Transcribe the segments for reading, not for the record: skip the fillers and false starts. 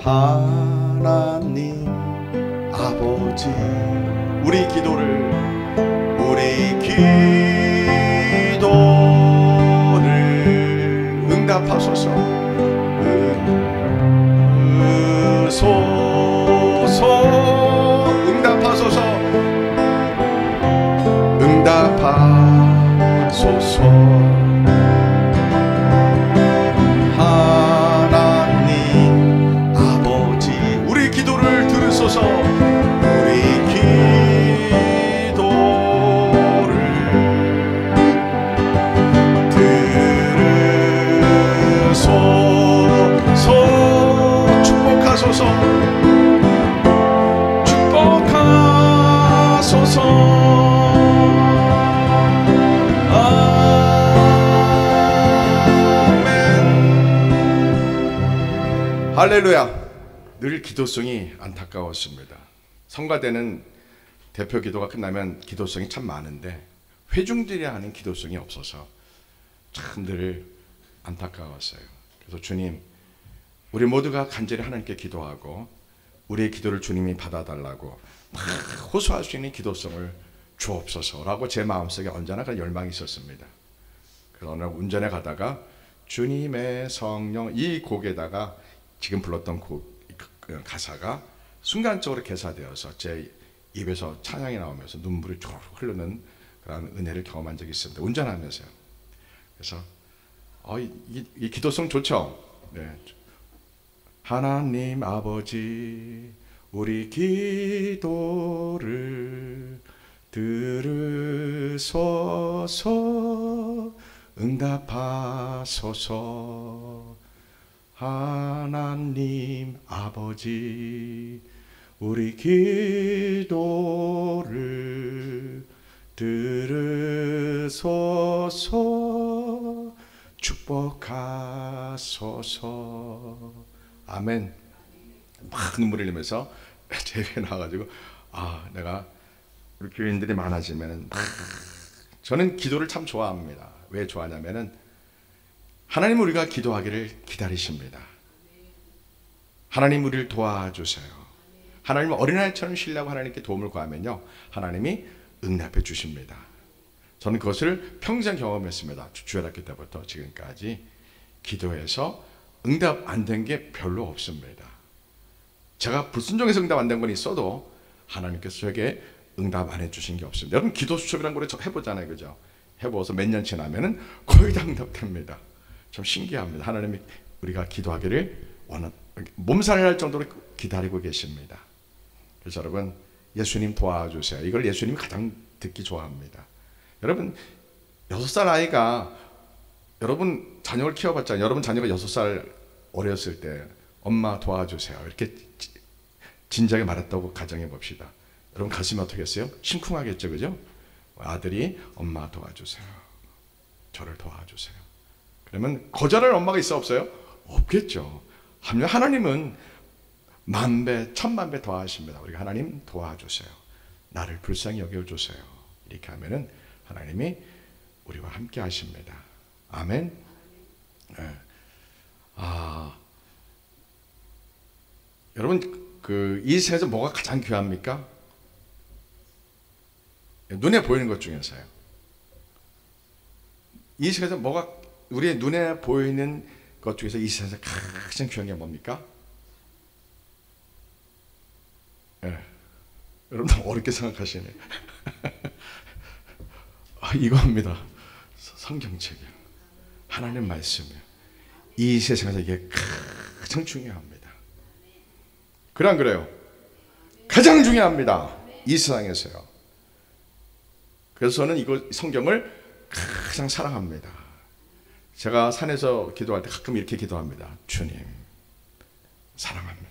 하나님 아버지, 우리 기도를 응답하소서. 응답하소서. 응답하소서. 하나님 아버지, 우리 기도를 들으소서. 우리 기도를 들으소서. 축복하소서. 축복하소서. 할렐루야. 늘 기도성이 안타까웠습니다. 성가대는 대표 기도가 끝나면 기도성이 참 많은데 회중들이 하는 기도성이 없어서 참 늘 안타까웠어요. 그래서 주님, 우리 모두가 간절히 하나님께 기도하고 우리의 기도를 주님이 받아달라고 막 호소할 수 있는 기도성을 주옵소서라고 제 마음속에 언제나 그런 열망이 있었습니다. 그래서 어느 날 운전해 가다가 주님의 성령, 이 곡에다가 지금 불렀던 가사가 순간적으로 개사되어서 제 입에서 찬양이 나오면서 눈물이 쭉 흐르는 그런 은혜를 경험한 적이 있습니다. 운전하면서요. 그래서 이 기도성 좋죠? 네. 하나님 아버지, 우리 기도를 들으소서. 응답하소서. 하나님 아버지, 우리 기도를 들으소서. 축복하소서. 아멘. 막 눈물을 흘리면서 제비에 나와가지고 내가 우리 교인들이 많아지면 저는 기도를 참 좋아합니다. 왜 좋아하냐면은 하나님 우리가 기도하기를 기다리십니다. 하나님 우리를 도와주세요. 하나님 어린아이처럼 쉬려고 하나님께 도움을 구하면요, 하나님이 응답해 주십니다. 저는 그것을 평생 경험했습니다. 주일학교 때부터 지금까지 기도해서 응답 안 된 게 별로 없습니다. 제가 불순종해서 응답 안 된 건 있어도 하나님께서 저에게 응답 안 해주신 게 없습니다. 여러분 기도 수첩이라는 걸 해보잖아요, 그죠? 해보아서 몇 년 지나면은 거의 다 응답됩니다. 참 신기합니다. 하나님이 우리가 기도하기를 몸살을 할 정도로 기다리고 계십니다. 그래서 여러분 예수님 도와주세요. 이걸 예수님이 가장 듣기 좋아합니다. 여러분 6살 아이가 여러분 자녀를 키워봤잖아요. 여러분 자녀가 6살 어렸을 때 엄마 도와주세요 이렇게 진작에 말했다고 가정해 봅시다. 여러분 가슴이 어떻겠어요? 심쿵하겠죠, 그죠? 아들이 엄마 도와주세요, 저를 도와주세요. 그러면 거절할 엄마가 있어 없어요? 없겠죠. 하나님은 만배 천만배 도와주십니다. 우리가 하나님 도와주세요, 나를 불쌍히 여겨주세요, 이렇게 하면은 하나님이 우리와 함께 하십니다. 아멘. 네. 여러분 이 세상에서 뭐가 가장 귀합니까? 눈에 보이는 것 중에서요. 이 세상에서 뭐가 우리의 눈에 보이는 것 중에서 이 세상에서 가장 귀한 게 뭡니까? 네. 여러분 어렵게 생각하시네. 이겁니다. 성경책이요, 하나님 말씀이요. 이 세상에서 이게 가장 중요합니다. 그래 안 그래요? 가장 중요합니다, 이 세상에서요. 그래서 저는 이거 성경을 가장 사랑합니다. 제가 산에서 기도할 때 가끔 이렇게 기도합니다. 주님 사랑합니다.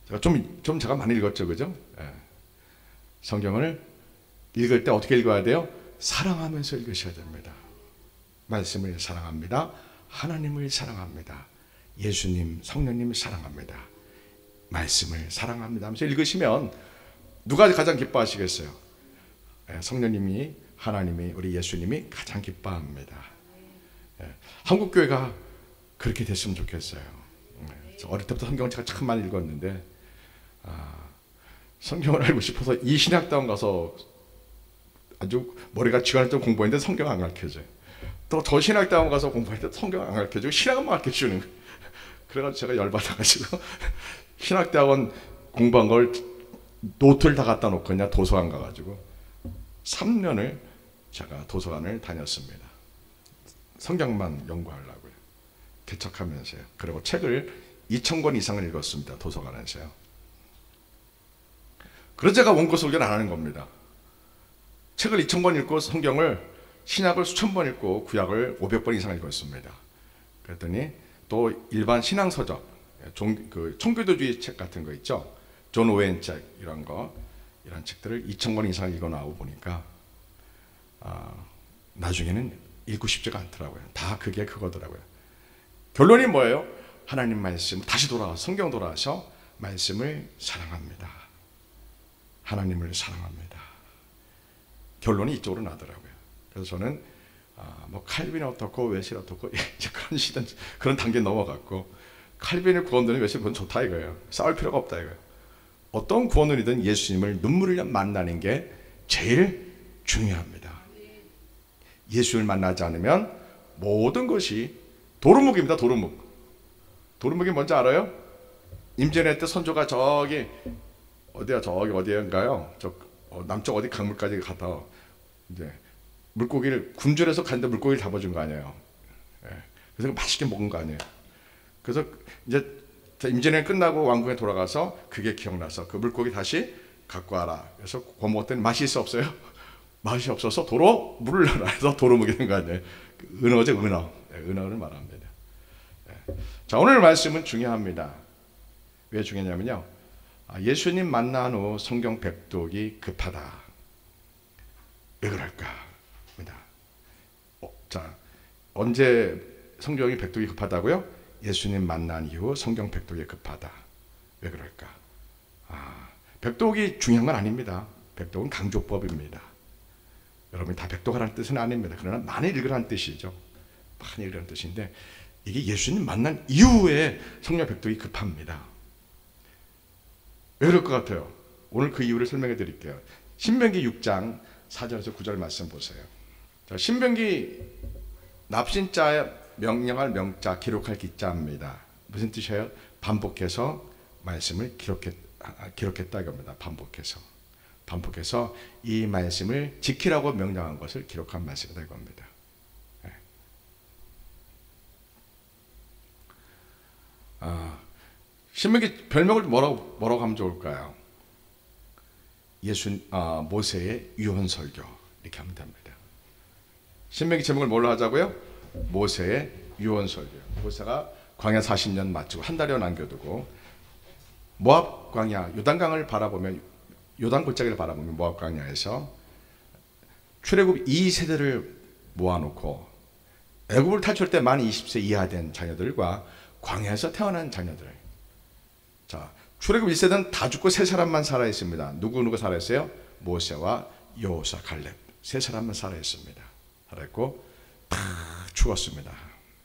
제가 좀 제가 많이 읽었죠, 그죠? 성경을 읽을 때 어떻게 읽어야 돼요? 사랑하면서 읽으셔야 됩니다. 말씀을 사랑합니다. 하나님을 사랑합니다. 예수님, 성령님을 사랑합니다. 말씀을 사랑합니다 하면서 읽으시면 누가 가장 기뻐하시겠어요? 성령님이, 하나님이, 우리 예수님이 가장 기뻐합니다. 한국교회가 그렇게 됐으면 좋겠어요. 어릴 때부터 성경을 제가 참 많이 읽었는데 성경을 알고 싶어서 이 신학다운 가서 아주 머리가 쥐가 좀 공부했는데 성경 안 가르쳐줘요. 또 저 신학다운 가서 공부했는데 성경 안 가르쳐주고 신학만 가르쳐주는 거예요. 그래가지고 제가 열받아가지고 신학대학원 공부한 걸 노트를 다 갖다 놓고 그냥 도서관 가가지고 3년을 제가 도서관을 다녔습니다. 성경만 연구하려고요. 개척하면서요. 그리고 책을 2,000권 이상을 읽었습니다. 도서관에서요. 그래서 제가 원고 설교를 안 하는 겁니다. 책을 2,000권 읽고 성경을 신약을 수천 번 읽고 구약을 500번 이상 읽었습니다. 그랬더니 또 일반 신앙서적, 청교도주의 책 같은 거 있죠. 존 오웬 책 이런 책들을 2,000권 이상 읽어 나오고 보니까 나중에는 읽고 싶지가 않더라고요. 다 그게 그거더라고요. 결론이 뭐예요? 하나님 말씀 다시 성경 돌아와서 말씀을 사랑합니다. 하나님을 사랑합니다. 결론이 이쪽으로 나더라고요. 그래서 저는 뭐 칼빈이 어떻고 웨슬리 어떻고 그런 시대 그런 단계 넘어갔고 칼빈의 구원론이 웨슬리 그건 좋다 이거예요. 싸울 필요가 없다 이거예요. 어떤 구원론이든 예수님을 눈물 흘려 만나는 게 제일 중요합니다. 예수를 만나지 않으면 모든 것이 도루묵입니다. 도루묵이 뭔지 알아요? 임진회 때 선조가 저기 어디인가요? 남쪽 어디 강물까지 갔다 이제 물고기를 군주에서 갔는데 물고기를 잡아준 거 아니에요. 예. 그래서 맛있게 먹은 거 아니에요. 그래서 이제 임진회 끝나고 왕궁에 돌아가서 그게 기억나서 그 물고기 다시 갖고 와라. 그래서 구워 먹었더니 맛이 있어 없어요? 맛이 없어서 도로 물을 넣어라 해서 도루묵이 된 거 아니에요. 은어죠, 은어. 은어를 말합니다. 자, 오늘 말씀은 중요합니다. 왜 중요하냐면요. 예수님 만난 후 성경 백독이 급하다. 왜 그럴까? 자, 언제 성경이 백독이 급하다고요? 예수님 만난 이후 성경 백독이 급하다. 왜 그럴까? 백독이 중요한 건 아닙니다. 백독은 강조법입니다. 여러분이 다 백독하라는 뜻은 아닙니다. 그러나 많이 읽으라는 뜻이죠. 많이 읽으라는 뜻인데 이게 예수님 만난 이후에 성경 백독이 급합니다. 왜 그럴 것 같아요? 오늘 그 이유를 설명해 드릴게요. 신명기 6장 4절에서 9절 말씀 보세요. 자, 신명기 납신자 명령할 명자 기록할 기자입니다. 무슨 뜻이에요? 반복해서 말씀을 기록했다 이겁니다. 반복해서 이 말씀을 지키라고 명령한 것을 기록한 말씀이다 이겁니다. 네. 신명기 별명을 뭐라고 하면 좋을까요? 모세의 유언설교 이렇게 하면 됩니다. 신명기 제목을 뭘로 하자고요? 모세의 유언설교. 모세가 광야 40년 마치고 한 달여 남겨두고 모압 광야 요단강을 바라보면 요단 골짜기를 바라보면 모압 광야에서 출애굽 2세대를 모아놓고 애굽을 탈출할 때 만 20세 이하 된 자녀들과 광야에서 태어난 자녀들. 자, 출애굽 1세대는 다 죽고 세 사람만 살아 있습니다. 누구 살아 있어요? 모세와 여호수아, 갈렙 세 사람만 살아 있습니다. 살아있고 다 죽었습니다.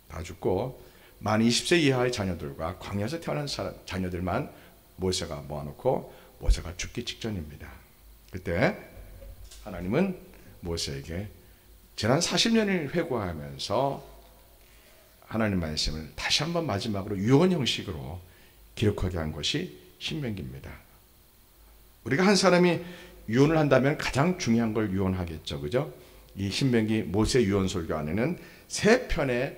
다 죽고 만 20세 이하의 자녀들과 광야에서 태어난 자녀들만 모세가 모아놓고 모세가 죽기 직전입니다. 그때 하나님은 모세에게 지난 40년을 회고하면서 하나님 말씀을 다시 한번 마지막으로 유언 형식으로 기록하게 한 것이 신명기입니다. 우리가 한 사람이 유언을 한다면 가장 중요한 걸 유언하겠죠. 그죠? 이 신명기 모세 유언설교 안에는 3편의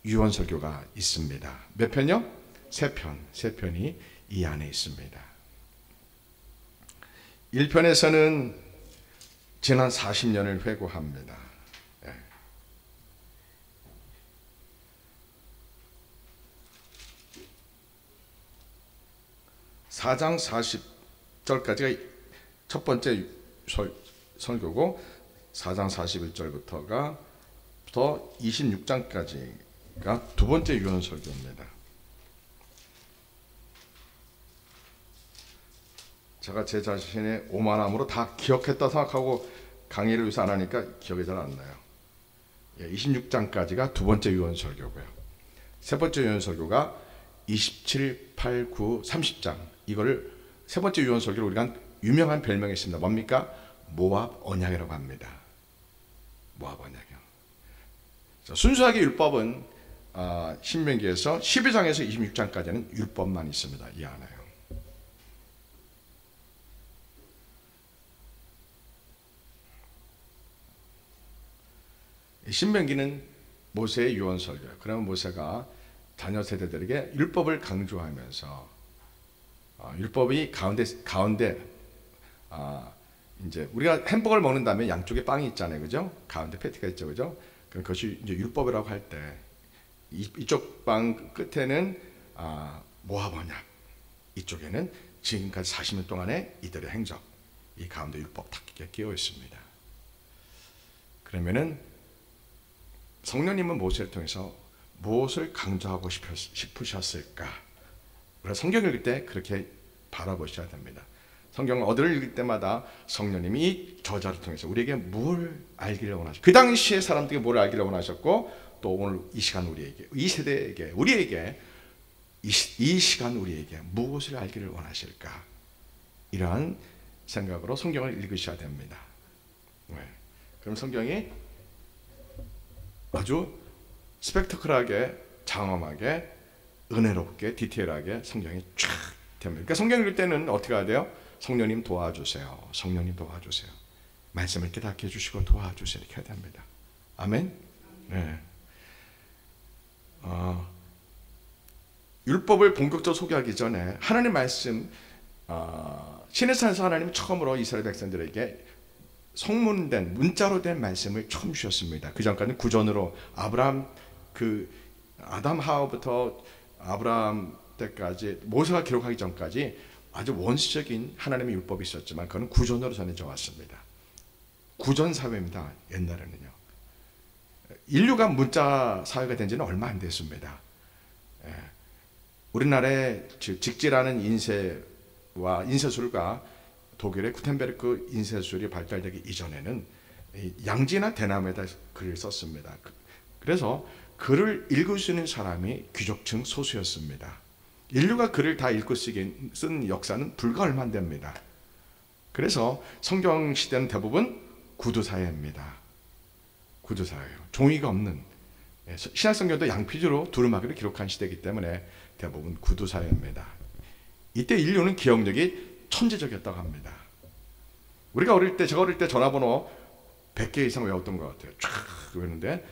유언설교가 있습니다. 몇 편요? 3편. 3편이 이 안에 있습니다. 1편에서는 지난 40년을 회고합니다. 4장 40절까지가 첫 번째 설교고 4장 41절부터가 26장까지가 두 번째 유언 설교입니다. 제가 제 자신의 오만함으로 다 기억했다 생각하고 강의를 위해서 안 하니까 기억이 잘 안 나요. 26장까지가 두 번째 유언 설교고요. 세 번째 유언 설교가 27, 8, 9, 30장 이거를 세 번째 유언설교로 우리가 유명한 별명이 있습니다. 뭡니까? 모압 언약이라고 합니다. 모압 언약이요. 순수하게 율법은 신명기에서 12장에서 26장까지는 율법만 있습니다. 이 하나요. 신명기는 모세의 유언설교예요. 그러면 모세가 자녀 세대들에게 율법을 강조하면서 율법이 가운데 이제 우리가 햄버거를 먹는다면 양쪽에 빵이 있잖아요, 그죠? 가운데 패티가 있죠, 그죠? 그것이 이제 율법이라고 할 때 이쪽 빵 끝에는 모압 언약, 이쪽에는 지금까지 40년 동안의 이들의 행적, 이 가운데 율법 딱 끼어 있습니다. 그러면은 성령님은 모세를 통해서 무엇을 강조하고 싶으셨을까? 우리가 성경을 읽을 때 그렇게 바라보셔야 됩니다. 성경을 어디를 읽을 때마다 성령님이 이 저자를 통해서 우리에게 뭘 알기를 원하셨고, 그 당시에 사람들에게 뭘 알기를 원하셨고, 또 오늘 이 시간 우리에게, 이 세대에게, 우리에게 이 시간 우리에게 무엇을 알기를 원하실까? 이러한 생각으로 성경을 읽으셔야 됩니다. 그럼 성경이 아주 스펙터클하게, 장엄하게, 은혜롭게, 디테일하게 성경이 쫙 됩니다. 그러니까 성경 읽을 때는 어떻게 해야 돼요? 성령님 도와주세요. 성령님 도와주세요. 말씀을 깨닫게 해주시고 도와주세요. 이렇게 해야 됩니다. 아멘. 네. 율법을 본격적으로 소개하기 전에 하나님 말씀, 시내산에서 하나님이 처음으로 이스라엘 백성들에게 성문된 문자로 된 말씀을 처음 주셨습니다. 그 전까지는 구전으로 아담 하와부터 아브라함 때까지 모세가 기록하기 전까지 아주 원시적인 하나님의 율법이 있었지만 그건 구전으로 전해져 왔습니다. 구전 사회입니다. 옛날에는요. 인류가 문자 사회가 된 지는 얼마 안 됐습니다. 우리나라의 직지라는 인쇄와 인쇄술과 독일의 구텐베르크 인쇄술이 발달되기 이전에는 양지나 대나무에다 글을 썼습니다. 그래서 글을 읽을 수 있는 사람이 귀족층 소수였습니다. 인류가 글을 다 읽고 쓴 역사는 불과 얼마 안 됩니다. 그래서 성경 시대는 대부분 구두사회입니다. 구두사회예요. 종이가 없는, 신약성경도 양피지로 두루마기를 기록한 시대이기 때문에 대부분 구두사회입니다. 이때 인류는 기억력이 천재적이었다고 합니다. 우리가 제가 어릴 때 전화번호 100개 이상 외웠던 것 같아요. 쫙 외웠는데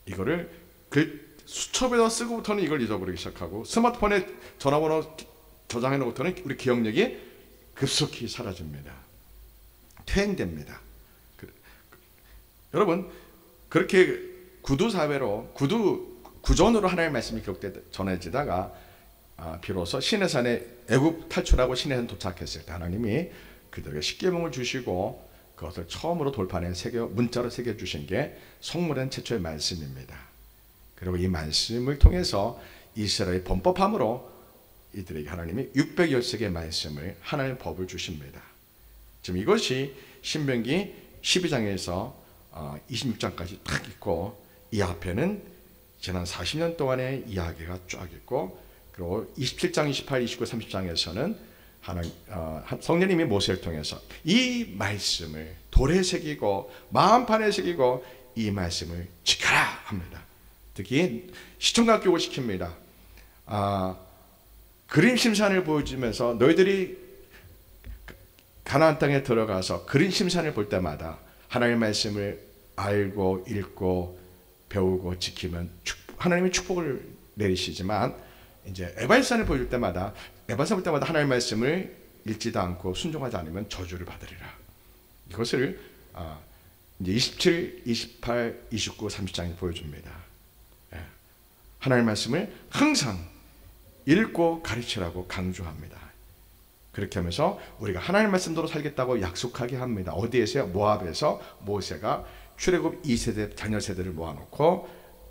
이거를 그 수첩에다 쓰고부터는 이걸 잊어버리기 시작하고 스마트폰에 전화번호 저장해 놓고부터는 우리 기억력이 급속히 사라집니다. 퇴행됩니다. 여러분, 그렇게 구두사회로 구전으로 하나님의 말씀이 전해지다가 비로소 시내산에 애굽 탈출하고 시내산 도착했을 때 하나님이 그들에게 십계명을 주시고 그것을 처음으로 돌판에 문자로 새겨주신 게 성문된 최초의 말씀입니다. 그리고 이 말씀을 통해서 이스라엘의 범법함으로 이들에게 하나님이 613개의 말씀을 하나님의 법을 주십니다. 지금 이것이 신명기 12장에서 26장까지 딱 있고 이 앞에는 지난 40년 동안의 이야기가 쫙 있고 그리고 27장, 28, 29, 30장에서는 성령님이 모세를 통해서 이 말씀을 돌에 새기고 마음판에 새기고 이 말씀을 지켜라 합니다. 특히 시청각 교육을 시킵니다. 그림 심산을 보여주면서 너희들이 가나안 땅에 들어가서 그림 심산을 볼 때마다 하나님의 말씀을 알고 읽고 배우고 지키면 하나님의 축복을 내리시지만 이제 에발산을 보여줄 때마다 하나님의 말씀을 읽지도 않고 순종하지 않으면 저주를 받으리라. 이것을 이제 27, 28, 29, 30장에 보여줍니다. 하나님의 말씀을 항상 읽고 가르치라고 강조합니다. 그렇게 하면서 우리가 하나님의 말씀대로 살겠다고 약속하게 합니다. 어디에서요? 모압에서 모세가 출애굽 2세대 자녀 세대를 모아놓고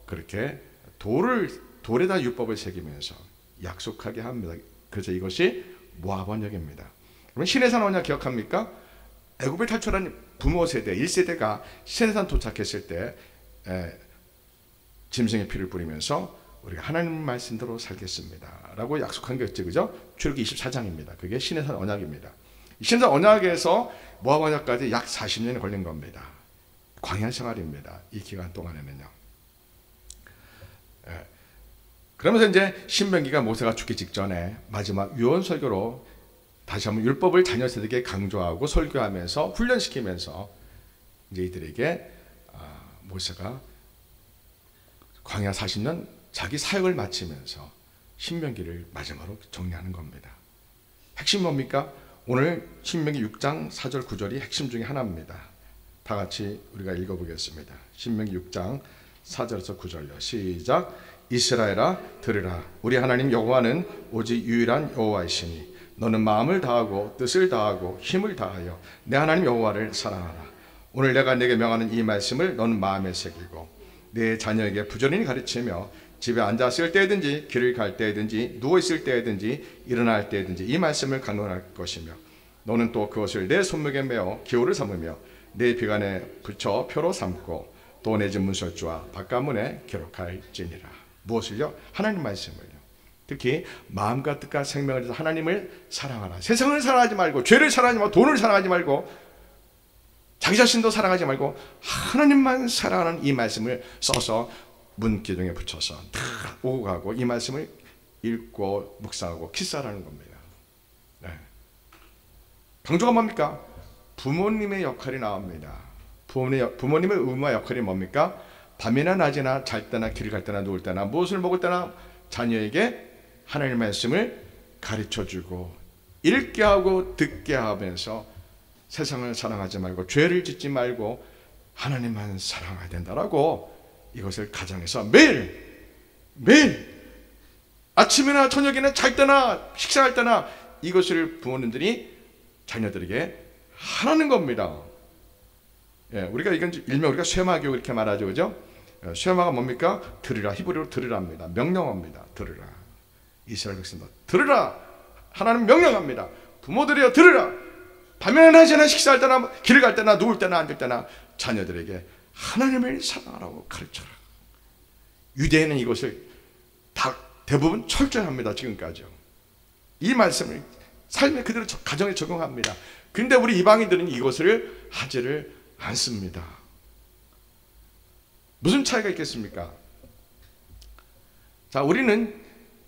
그렇게 돌에다 율법을 새기면서 약속하게 합니다. 그래서 이것이 모압 언약입니다. 그러면 시내산 언약 기억합니까? 애굽을 탈출한 부모 세대 1세대가 시내산 도착했을 때 짐승의 피를 뿌리면서 우리가 하나님 말씀대로 살겠습니다 라고 약속한 게 있죠, 그죠? 출애굽기 24장입니다. 그게 시내산 언약입니다. 시내산 언약에서 모압 언약까지 약 40년이 걸린 겁니다. 광야 생활입니다. 이 기간 동안에는요. 예. 그러면서 이제 신명기가 모세가 죽기 직전에 마지막 유언 설교로 다시 한번 율법을 자녀 세대에게 강조하고 설교하면서 훈련시키면서 이제 이들에게 모세가 광야 40년 자기 사역을 마치면서 신명기를 마지막으로 정리하는 겁니다. 핵심이 뭡니까? 오늘 신명기 6장 4절 9절이 핵심 중에 하나입니다. 다 같이 우리가 읽어보겠습니다. 신명기 6장 4절에서 9절요. 시작. 이스라엘아 들으라. 우리 하나님 여호와는 오직 유일한 여호와이시니 너는 마음을 다하고 뜻을 다하고 힘을 다하여 내 하나님 여호와를 사랑하라. 오늘 내가 내게 명하는 이 말씀을 너는 마음에 새기고 내 자녀에게 부지런히 가르치며 집에 앉았을 때든지 길을 갈 때든지 누워있을 때든지 일어날 때든지 이 말씀을 강론할 것이며 너는 또 그것을 내 손목에 메어 기호를 삼으며 내 비관에 붙여 표로 삼고 또 내 집 문설주와 바깥문에 기록할지니라. 무엇을요? 하나님 말씀을요. 특히 마음과 뜻과 생명을 위해서 하나님을 사랑하라. 세상을 사랑하지 말고 죄를 사랑하지 말고 돈을 사랑하지 말고 자기 자신도 사랑하지 말고 하나님만 사랑하는 이 말씀을 써서 문기둥에 붙여서 다 오고 가고 이 말씀을 읽고 묵상하고 키스하라는 겁니다. 네. 강조가 뭡니까? 부모님의 역할이 나옵니다. 부모님의 의무와 역할이 뭡니까? 밤이나 낮이나 잘 때나 길을 갈 때나 누울 때나 무엇을 먹을 때나 자녀에게 하나님의 말씀을 가르쳐주고 읽게 하고 듣게 하면서 세상을 사랑하지 말고 죄를 짓지 말고 하나님만 사랑해야 된다라고 이것을 가정에서 매일 아침이나 저녁이나 잘 때나 식사할 때나 이것을 부모님들이 자녀들에게 하라는 겁니다. 예, 우리가 이건 일명 우리가 쇠마교육 이렇게 말하죠, 그죠? 쇠마가 뭡니까? 들으라. 히브리어로 들으라입니다. 명령합니다. 들으라. 이스라엘 백성들 들으라. 하나님 명령합니다. 부모들이여 들으라. 밤이나 낮이나 식사할 때나 길을 갈 때나 누울 때나 앉을 때나 자녀들에게 하나님을 사랑하라고 가르쳐라. 유대인은 이것을 다 대부분 철저히 합니다. 지금까지요. 이 말씀을 삶에 그대로 가정에 적용합니다. 근데 우리 이방인들은 이것을 하지를 않습니다. 무슨 차이가 있겠습니까? 자, 우리는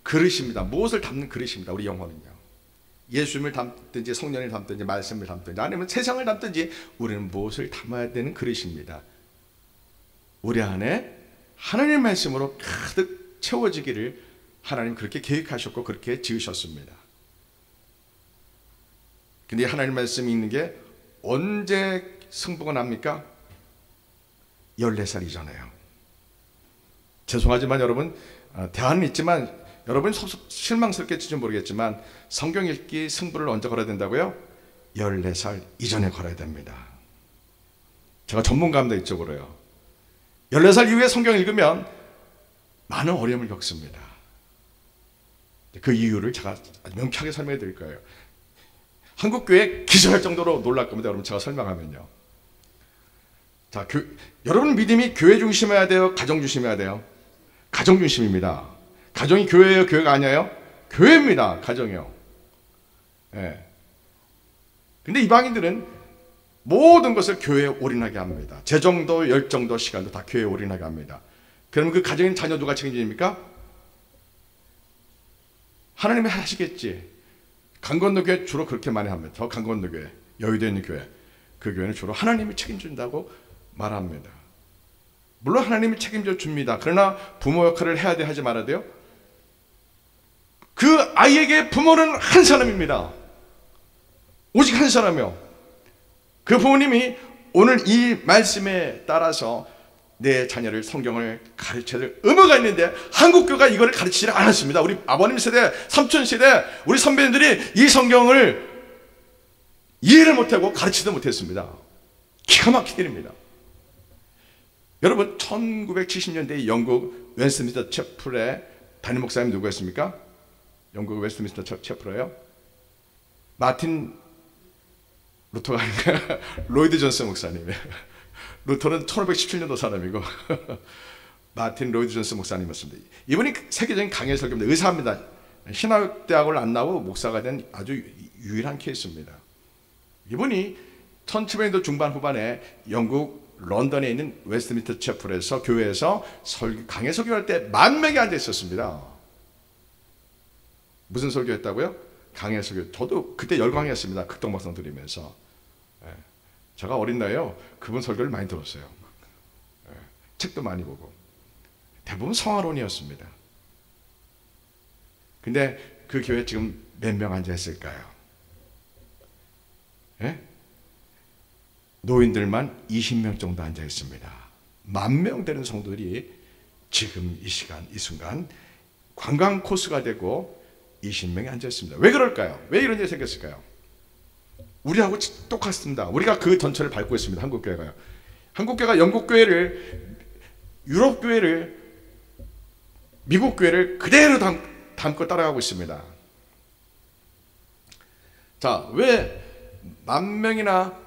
그릇입니다. 무엇을 담는 그릇입니다. 우리 영혼은요. 예수님을 담든지 성령을 담든지 말씀을 담든지 아니면 세상을 담든지 우리는 무엇을 담아야 되는 그릇입니다. 우리 안에 하나님의 말씀으로 가득 채워지기를 하나님 그렇게 계획하셨고 그렇게 지으셨습니다. 근데 하나님 말씀이 있는 게 언제 승부가 납니까? 14살 이전에요. 죄송하지만 여러분 대안은 있지만 여러분 실망스럽겠지 모르겠지만 성경 읽기 승부를 언제 걸어야 된다고요? 14살 이전에 걸어야 됩니다. 제가 전문가입니다. 이쪽으로요. 14살 이후에 성경 읽으면 많은 어려움을 겪습니다. 그 이유를 제가 아주 명쾌하게 설명해 드릴 거예요. 한국교회 기절할 정도로 놀랄 겁니다. 여러분 제가 설명하면요. 자, 여러분 믿음이 교회 중심해야 돼요? 가정 중심해야 돼요? 가정 중심입니다. 가정이 교회예요? 교회가 아니에요? 교회입니다. 가정이요. 예. 근데 이방인들은 모든 것을 교회에 올인하게 합니다. 재정도, 열정도, 시간도 다 교회에 올인하게 합니다. 그러면 그 가정인 자녀 누가 책임집니까? 하나님이 하시겠지. 강건도교회 주로 그렇게 많이 합니다. 저 강건도교회, 여의도에 있는 교회, 그 교회는 주로 하나님이 책임진다고 말합니다. 물론 하나님이 책임져 줍니다. 그러나 부모 역할을 해야 돼 하지 말아야 돼요. 그 아이에게 부모는 한 사람입니다. 오직 한 사람이요. 그 부모님이 오늘 이 말씀에 따라서 내 자녀를 성경을 가르쳐야 될 의무가 있는데 한국교가 이걸 가르치지 않았습니다. 우리 아버님 세대, 삼촌 세대, 우리 선배님들이 이 성경을 이해를 못하고 가르치지도 못했습니다. 기가 막힌 일입니다. 여러분 1970년대 영국 웨스트민스터 채플의 담임 목사님 누구였습니까? 영국 웨스트민스터 채플이에요. 마틴 루터가 로이드 존슨 목사님이에요. 루터는 1517년도 사람이고 마틴 로이드 존스 목사님이었습니다. 이분이 세계적인 강해 설교입니다. 의사입니다. 신학대학을 안 나오고 목사가 된 아주 유일한 케이스입니다. 이분이 1700년도 중반 후반에 영국 런던에 있는 웨스트민스터 채플에서 교회에서 강해 설교할 때 10,000명이 앉아 있었습니다. 무슨 설교했다고요? 강해 설교. 저도 그때 열광했습니다. 극동방송 들으면서. 제가 어린 나이에요. 그분 설교를 많이 들었어요. 책도 많이 보고. 대부분 성화론이었습니다. 근데 그 교회에 지금 몇 명 앉아 있을까요? 예? 노인들만 20명 정도 앉아 있습니다. 10,000명 되는 성도들이 지금 이 시간, 이 순간 관광 코스가 되고 20명이 앉아 있습니다. 왜 그럴까요? 왜 이런 일이 생겼을까요? 우리하고 똑같습니다. 우리가 그 전철을 밟고 있습니다. 한국교회가요. 한국교회가 영국교회를, 유럽교회를, 미국교회를 그대로 담고 따라가고 있습니다. 자, 왜 10,000명이나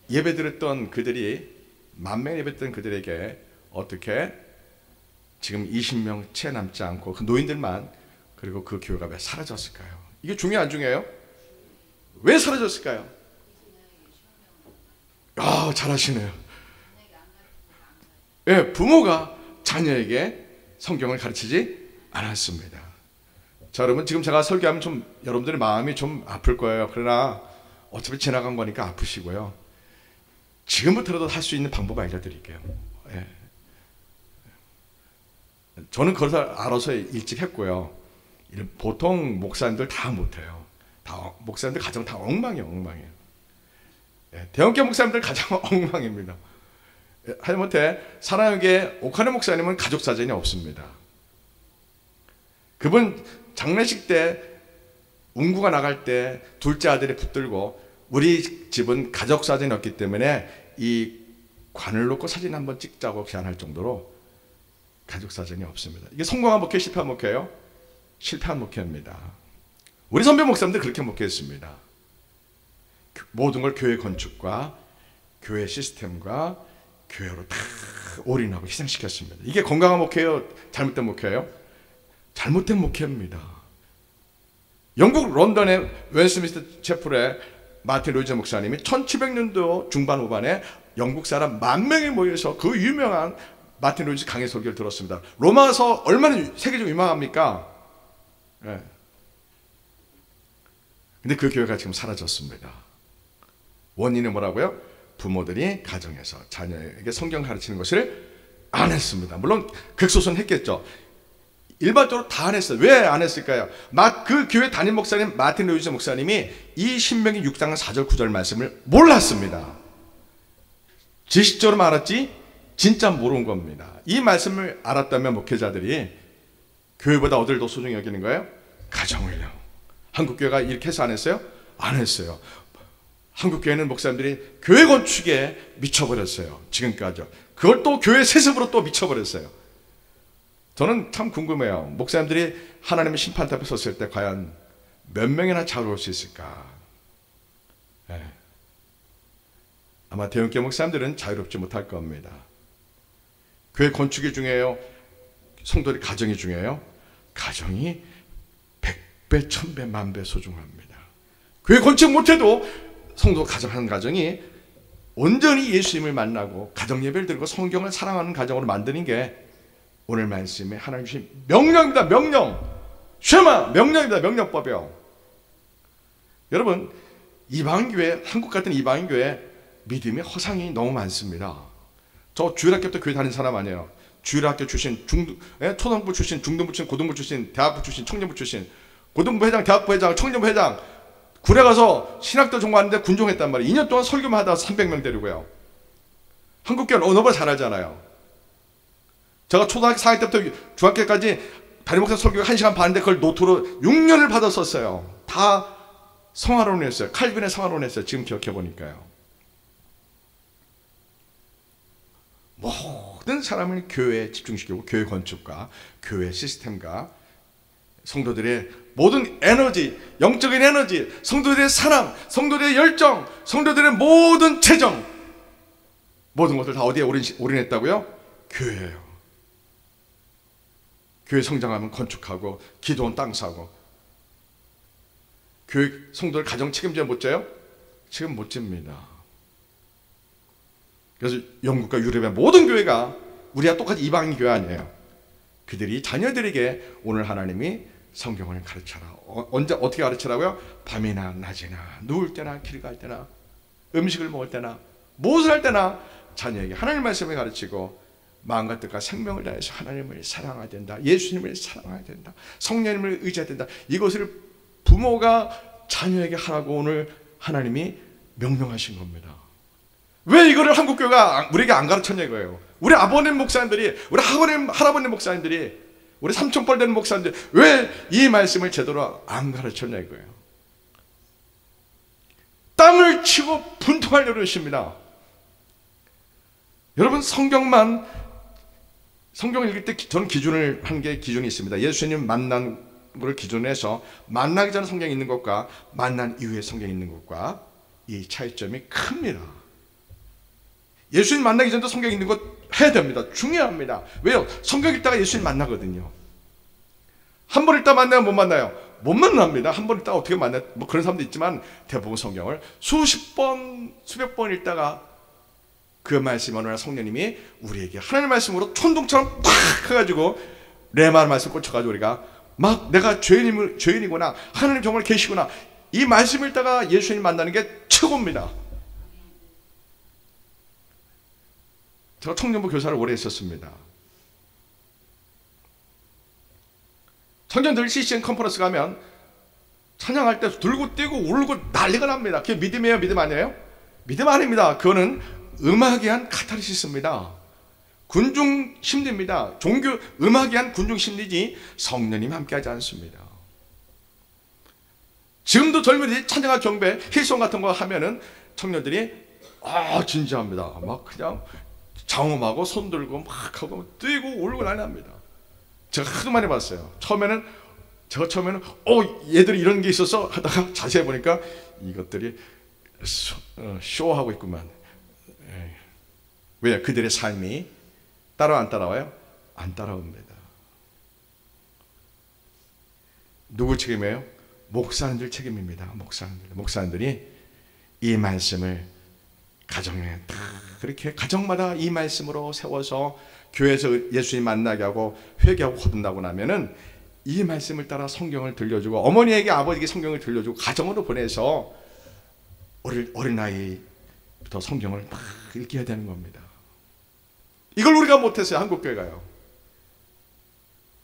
예배드렸던 그들이 10,000명 예배드렸던 그들에게 어떻게 지금 20명 채 남지 않고 그 노인들만, 그리고 그 교회가 왜 사라졌을까요? 이게 중요해 안 중요해요? 왜 사라졌을까요? 아, 잘하시네요. 예, 부모가 자녀에게 성경을 가르치지 않았습니다. 자, 여러분, 지금 제가 설교하면 좀 여러분들의 마음이 좀 아플 거예요. 그러나 어차피 지나간 거니까 아프시고요. 지금부터라도 할 수 있는 방법 알려드릴게요. 예. 저는 그것을 알아서 일찍 했고요. 보통 목사님들 다 못해요. 다 목사님들 가정 다 엉망이에요, 엉망이에요. 예, 대형교 목사님들 가정 엉망입니다. 하다못해 사랑하게 오카네 목사님은 가족 사진이 없습니다. 그분 장례식 때 운구가 나갈 때 둘째 아들이 붙들고, 우리 집은 가족 사진이 없기 때문에 이 관을 놓고 사진 한번 찍자고 제안할 정도로 가족 사진이 없습니다. 이게 성공한 목회, 실패한 목회예요? 실패한 목회입니다. 우리 선배 목사님들 그렇게 목회했습니다. 모든 걸 교회 건축과 교회 시스템과 교회로 다 올인하고 희생시켰습니다. 이게 건강한 목회예요? 잘못된 목회예요? 잘못된 목회입니다. 영국 런던의 웨스트민스터 채플에 마틴 로이드 목사님이 1700년도 중반 후반에 영국 사람 10,000명이 모여서 그 유명한 마틴 로이드 강해 설교를 들었습니다. 로마서 얼마나 세계적으로 유명합니까? 네. 근데 그 교회가 지금 사라졌습니다. 원인은 뭐라고요? 부모들이 가정에서 자녀에게 성경 가르치는 것을 안 했습니다. 물론 극소수는 했겠죠. 일반적으로 다 안 했어요. 왜 안 했을까요? 그 교회 담임 목사님 마틴 로이드 목사님이 이 신명기 6장 4절 9절 말씀을 몰랐습니다. 지식적으로 알았지 진짜 모르는 겁니다. 이 말씀을 알았다면 목회자들이 교회보다 어딜 더 소중히 여기는 거예요? 가정을요. 한국교회가 이렇게 해서 안 했어요? 안 했어요. 한국교회는 목사님들이 교회 건축에 미쳐버렸어요. 지금까지. 그걸 또 교회 세습으로 또 미쳐버렸어요. 저는 참 궁금해요. 목사님들이 하나님의 심판 앞에 섰을 때 과연 몇 명이나 자유로울 수 있을까? 네. 아마 대형교회 목사님들은 자유롭지 못할 겁니다. 교회 건축이 중요해요? 성도의 가정이 중요해요? 가정이 100배, 1000배, 10,000배 소중합니다. 교회 건축 못해도 성도 가정 한 가정이 온전히 예수님을 만나고 가정 예배를 드리고 성경을 사랑하는 가정으로 만드는 게 오늘 말씀에 하나님 주신 명령입니다. 명령. 쉐마 명령입니다. 명령법이요. 여러분, 이방인교회, 한국 같은 이방인교회 믿음의 허상이 너무 많습니다. 저 주일학교 때 교회 다닌 사람 아니에요. 주일학교 출신, 초등부 출신, 중등부 출신, 고등부 출신, 대학부 출신, 청년부 출신, 고등부 회장, 대학부 회장, 청년부 회장, 군에 가서 신학도 전공하는데 군종했단 말이에요. 2년 동안 설교만 하다가 300명 데리고요. 한국교회는 언어가 잘하잖아요. 제가 초등학교 4학년 때부터 중학교까지 담임 목사 설교가 1시간 반인데 그걸 노트로 6년을 받았었어요. 다 성화론을 했어요. 칼빈의 성화론을 했어요. 지금 기억해 보니까요. 모든 사람을 교회에 집중시키고 교회 건축과 교회 시스템과 성도들의 모든 에너지, 영적인 에너지, 성도들의 사랑, 성도들의 열정, 성도들의 모든 재정, 모든 것들 다 어디에 올인했다고요? 교회예요. 교회 성장하면 건축하고 기도원 땅 사고. 교회 성도들 가정 책임져 못 져요? 책임 못 집니다. 그래서 영국과 유럽의 모든 교회가 우리와 똑같이 이방인 교회 아니에요. 그들이 자녀들에게 오늘 하나님이 성경을 가르쳐라. 언제 어떻게 가르치라고요? 밤이나 낮이나 누울 때나 길 갈 때나 음식을 먹을 때나 무엇을 할 때나 자녀에게 하나님 말씀을 가르치고 마음과 뜻과 생명을 다해서 하나님을 사랑해야 된다. 예수님을 사랑해야 된다. 성령님을 의지해야 된다. 이것을 부모가 자녀에게 하라고 오늘 하나님이 명령하신 겁니다. 왜 이거를 한국교회가 우리에게 안 가르쳤냐 이거예요. 우리 아버님 목사님들이, 우리 할아버님 목사님들이, 우리 삼촌뻘 되는 목사님들이 왜 이 말씀을 제대로 안 가르쳤냐 이거예요. 땅을 치고 분통할 노릇입니다. 여러분 성경을 읽을 때 저는 기준을 한 게 기준이 있습니다. 예수님 만난 걸 기준으로 해서 만나기 전에 성경이 있는 것과 만난 이후에 성경이 있는 것과 이 차이점이 큽니다. 예수님 만나기 전에도 성경이 있는 것 해야 됩니다. 중요합니다. 왜요? 성경 읽다가 예수님 만나거든요. 한 번 읽다 만나요? 못 만나요? 못 만납니다. 한 번 읽다가 어떻게 만나요? 뭐 그런 사람도 있지만 대부분 성경을 수십 번, 수백 번 읽다가 그 말씀 어느 날 성령님이 우리에게 하나님의 말씀으로 천둥처럼 팍 해가지고 레마 말씀 꽂혀가지고 우리가 막 내가 죄인이구나, 하나님 정말 계시구나, 이 말씀 읽다가 예수님 만나는 게 최고입니다. 제가 청년부 교사를 오래 했었습니다. 청년들 CCN 컨퍼런스 가면 찬양할 때 들고 뛰고 울고 난리가 납니다. 그게 믿음이에요? 믿음 아니에요? 믿음 아닙니다. 그거는 음악에 한 카타르시스입니다. 군중 심리입니다. 종교 음악에 한 군중 심리지 성령님 함께하지 않습니다. 지금도 젊은이들이 찬양과 경배, 힐송 같은 거 하면은 청년들이 진지합니다. 막 그냥 장엄하고 손 들고 막 하고 뛰고 울고 난리 납니다. 제가 하도 많이 봤어요. 처음에는 얘들이 이런 게 있어서 하다가 자세히 보니까 이것들이 쇼하고 있구만. 왜? 그들의 삶이 안 따라와요? 안 따라옵니다. 누구 책임이에요? 목사님들 책임입니다. 목사님들이 이 말씀을 가정에 다 그렇게 가정마다 이 말씀으로 세워서 교회에서 예수님 만나게 하고 회개하고 거듭나고 나면은 이 말씀을 따라 성경을 들려주고 어머니에게 아버지에게 성경을 들려주고 가정으로 보내서 어린 나이부터 성경을 막 읽게 해야 되는 겁니다. 이걸 우리가 못했어요. 한국교회가요.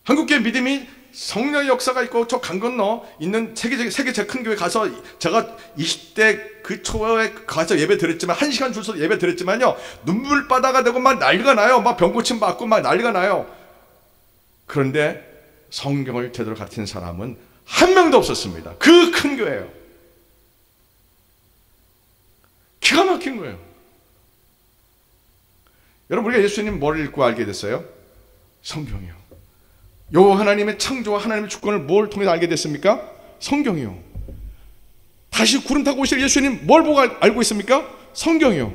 한국교회 믿음이 성령의 역사가 있고 저 강 건너 있는 세계 제일 큰 교회 가서 제가 20대 그 초에 가서 예배 드렸지만 1시간 줄 서서 예배 드렸지만요 눈물바다가 되고 막 난리가 나요. 막 병고침 받고 막 난리가 나요. 그런데 성경을 제대로 가르치는 사람은 한 명도 없었습니다. 그 큰 교회예요. 기가 막힌 거예요. 여러분 우리가 예수님 뭘 읽고 알게 됐어요? 성경이요. 여호와 하나님의 창조와 하나님의 주권을 뭘 통해서 알게 됐습니까? 성경이요. 다시 구름 타고 오실 예수님 뭘 보고 알고 있습니까? 성경이요.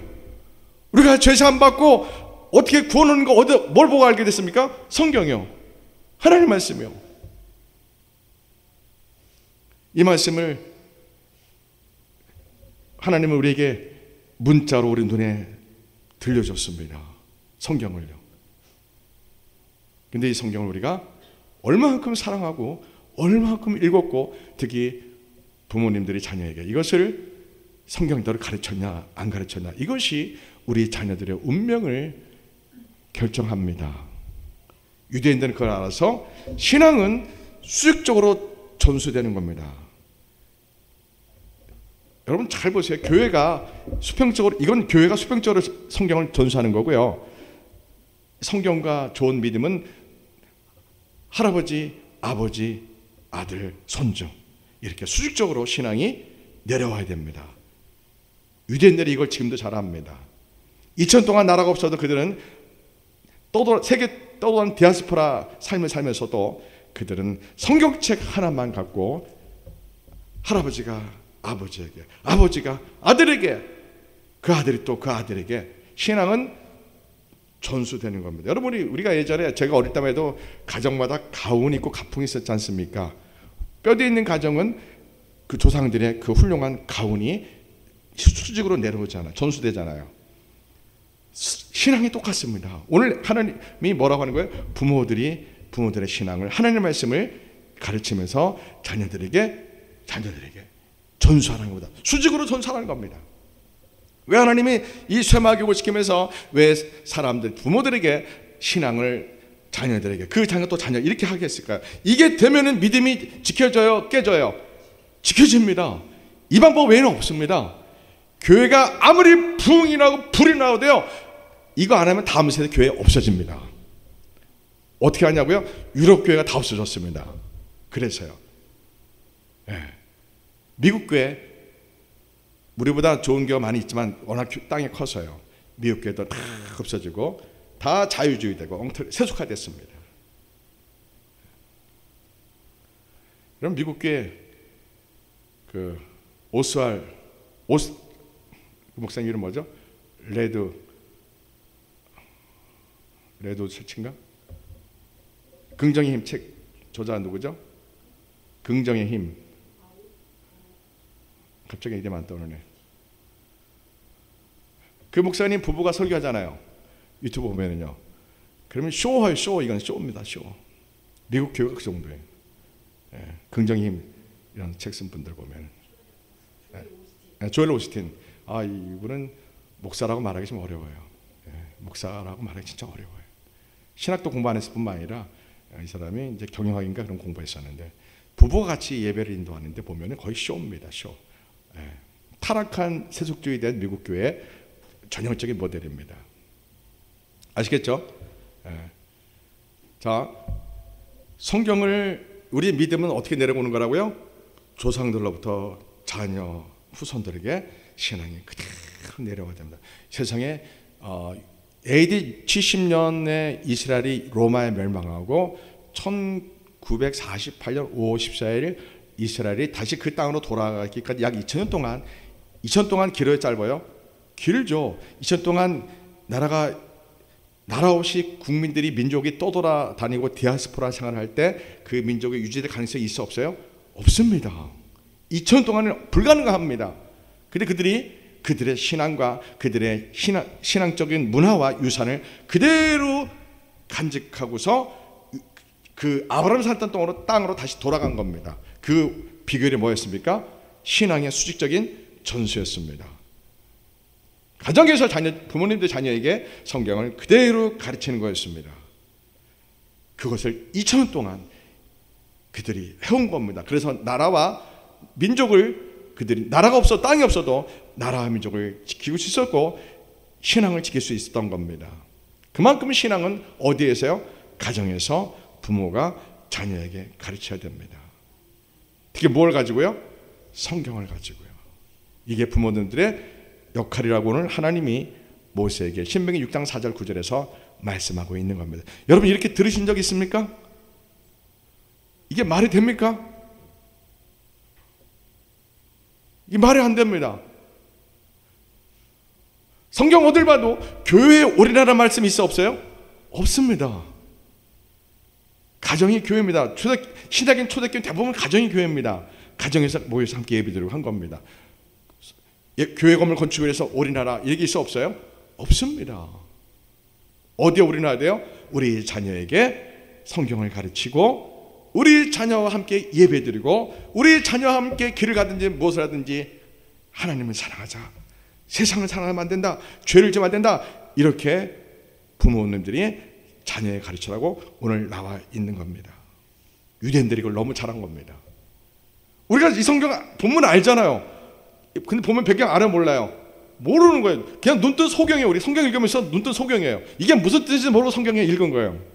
우리가 죄사함 받고 어떻게 구원하는 거 뭘 보고 알게 됐습니까? 성경이요. 하나님 말씀이요. 이 말씀을 하나님은 우리에게 문자로 우리 눈에 들려줬습니다. 성경을요. 근데 이 성경을 우리가 얼마만큼 사랑하고 얼마만큼 읽었고 특히 부모님들이 자녀에게 이것을 성경대로 가르쳤냐 안 가르쳤냐 이것이 우리 자녀들의 운명을 결정합니다. 유대인들은 그걸 알아서 신앙은 수직적으로 전수되는 겁니다. 여러분 잘 보세요. 교회가 수평적으로 이건 교회가 수평적으로 성경을 전수하는 거고요. 성경과 좋은 믿음은 할아버지, 아버지, 아들, 손주 이렇게 수직적으로 신앙이 내려와야 됩니다. 유대인들이 이걸 지금도 잘합니다. 2000년 동안 나라가 없어도 그들은 세계 떠도는 디아스포라 삶을 살면서도 그들은 성경책 하나만 갖고 할아버지가 아버지에게, 아버지가 아들에게, 그 아들이 또 그 아들에게 신앙은 전수되는 겁니다. 여러분, 우리가 예전에 제가 어릴 때만 해도 가정마다 가훈이 있고 가풍이 있었지 않습니까? 뼈대 있는 가정은 그 조상들의 그 훌륭한 가훈이 수직으로 내려오잖아요. 전수되잖아요. 신앙이 똑같습니다. 오늘 하나님이 뭐라고 하는 거예요? 부모들의 신앙을, 하나님의 말씀을 가르치면서 자녀들에게 전수하는 겁니다. 수직으로 전수하는 겁니다. 왜 하나님이 이 쇠마교육을 시키면서 왜 사람들, 부모들에게 신앙을 자녀들에게, 그 자녀 또 자녀 이렇게 하게 했을까요? 이게 되면은 믿음이 지켜져요, 깨져요? 지켜집니다. 이 방법 외에는 없습니다. 교회가 아무리 부흥이 나고 불이 나오도요, 이거 안 하면 다음 세대 교회 없어집니다. 어떻게 하냐고요? 유럽 교회가 다 없어졌습니다. 그래서요. 네. 미국 교회, 우리보다 좋은 교회가 많이 있지만 워낙 땅이 커서요, 미국 교회도 다 없어지고 다 자유주의 되고 세속화됐습니다. 그럼 미국 교회 그 목사님 이름 뭐죠? 레드 처치인가? 긍정의 힘 책 저자 누구죠? 긍정의 힘. 갑자기 이름 안 떠오르네. 그 목사님 부부가 설교하잖아요. 유튜브 보면은요. 그러면 쇼예요, 쇼. 이건 쇼입니다, 쇼. 미국 교회가 그 정도예요. 예, 긍정의 힘 이런 책 쓴 분들 보면. 조엘 오스틴. 이분은 목사라고 말하기 좀 어려워요. 예, 목사라고 말하기 진짜 어려워요. 신학도 공부 안 했을 뿐만 아니라 이 사람이 이제 경영학인가 그런 공부했었는데, 부부가 같이 예배를 인도하는데 보면은 거의 쇼입니다, 쇼. 예, 타락한 세속주의에 대한 미국 교회의 전형적인 모델입니다. 아시겠죠? 예. 자, 성경을, 우리의 믿음은 어떻게 내려오는 거라고요? 조상들로부터 자녀, 후손들에게 신앙이 그대로 내려와야 됩니다. 세상에 AD 70년에 이스라엘이 로마에 멸망하고 1948년 5월 14일 이스라엘이 다시 그 땅으로 돌아가기까지 약 2000년 동안, 2000년 동안 길어요, 짧아요? 길죠. 2000년 동안 나라 없이 국민들이, 민족이 떠돌아다니고 디아스포라 생활할 때 그 민족이 유지될 가능성이 있어 없어요? 없습니다. 2000년 동안은 불가능합니다. 근데 그들의 신앙과 그들의 신앙적인 문화와 유산을 그대로 간직하고서 그 아브라함이 살던 땅으로 다시 돌아간 겁니다. 그 비결이 뭐였습니까? 신앙의 수직적인 전수였습니다. 가정에서 부모님들 자녀에게 성경을 그대로 가르치는 거였습니다. 그것을 2000년 동안 그들이 해온 겁니다. 그래서 나라와 민족을, 그들이 나라가 없어 땅이 없어도 나라와 민족을 지키고 있었고 신앙을 지킬 수 있었던 겁니다. 그만큼 신앙은 어디에서요? 가정에서 부모가 자녀에게 가르쳐야 됩니다. 특히 뭘 가지고요? 성경을 가지고요. 이게 부모님들의 역할이라고 오늘 하나님이 모세에게 신명기 6장 4절 9절에서 말씀하고 있는 겁니다. 여러분, 이렇게 들으신 적 있습니까? 이게 말이 됩니까? 이 말이 안 됩니다. 성경 어딜 봐도 교회에 오리라는 말씀이 있어 없어요? 없습니다. 가정이 교회입니다. 신학인 초대교회 대부분 가정이 교회입니다. 가정에서 모여서 함께 예배드리고 한 겁니다. 교회 건물 건축을 해서 올인하라 이게 있어 없어요? 없습니다. 어디에 올인해야 돼요? 우리 자녀에게 성경을 가르치고 우리 자녀와 함께 예배드리고 우리 자녀와 함께 길을 가든지 무엇을 하든지 하나님을 사랑하자, 세상을 사랑하면 안 된다, 죄를 지면 안 된다, 이렇게 부모님들이 자녀에 가르치라고 오늘 나와 있는 겁니다. 유대인들이 이걸 너무 잘한 겁니다. 우리가 이 성경 본문 알잖아요. 근데 보면 배경 알아 몰라요? 모르는 거예요. 그냥 눈뜬 소경이에요. 우리 성경 읽으면서 눈뜬 소경이에요. 이게 무슨 뜻인지 모르고 성경에 읽은 거예요.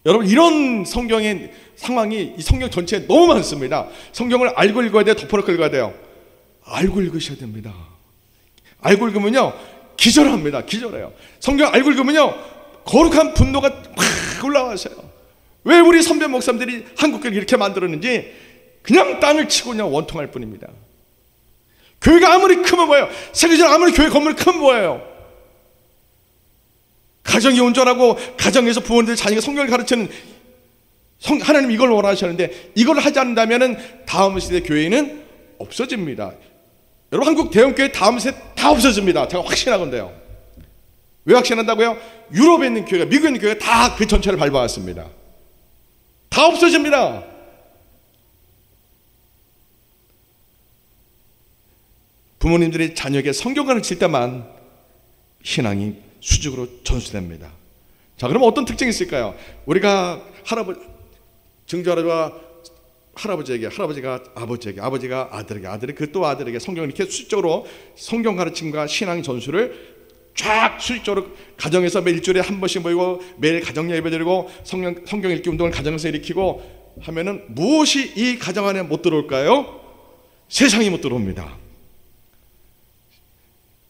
여러분, 이런 성경의 상황이 이 성경 전체에 너무 많습니다. 성경을 알고 읽어야 돼요? 덮어놓고 읽어야 돼요? 알고 읽으셔야 됩니다. 알고 읽으면요 기절합니다. 기절해요. 성경 알고 읽으면요 거룩한 분노가 확 올라와서요. 왜 우리 선배 목사님들이 한국교회를 이렇게 만들었는지 그냥 땅을 치고 그냥 원통할 뿐입니다. 교회가 아무리 크면 뭐예요? 세계적으로 아무리 교회 건물이 크면 뭐예요? 가정이 온전하고 가정에서 부모님들 자녀가 성경을 가르치는 하나님 이걸 원하시는데 이걸 하지 않는다면 다음 세대 교회는 없어집니다. 여러분 한국 대형교회 다음 세대 다 없어집니다. 제가 확신하건대요. 왜 확신한다고요? 유럽에 있는 교회가 미국에 있는 교회가 다 그 전체를 밟아왔습니다. 다 없어집니다. 부모님들이 자녀에게 성경 가르칠 때만 신앙이 수직으로 전수됩니다. 자, 그럼 어떤 특징이 있을까요? 우리가 증조할아버지와 할아버지에게, 할아버지가 아버지에게, 아버지가 아들에게, 아들이 그 또 아들에게 성경을 이렇게 수직적으로 성경 가르침과 신앙 전수를 쫙 수직적으로 가정에서 매일 일주일에 한 번씩 모이고 매일 가정 예배 드리고 성경 읽기 운동을 가정에서 일으키고 하면은 무엇이 이 가정 안에 못 들어올까요? 세상이 못 들어옵니다.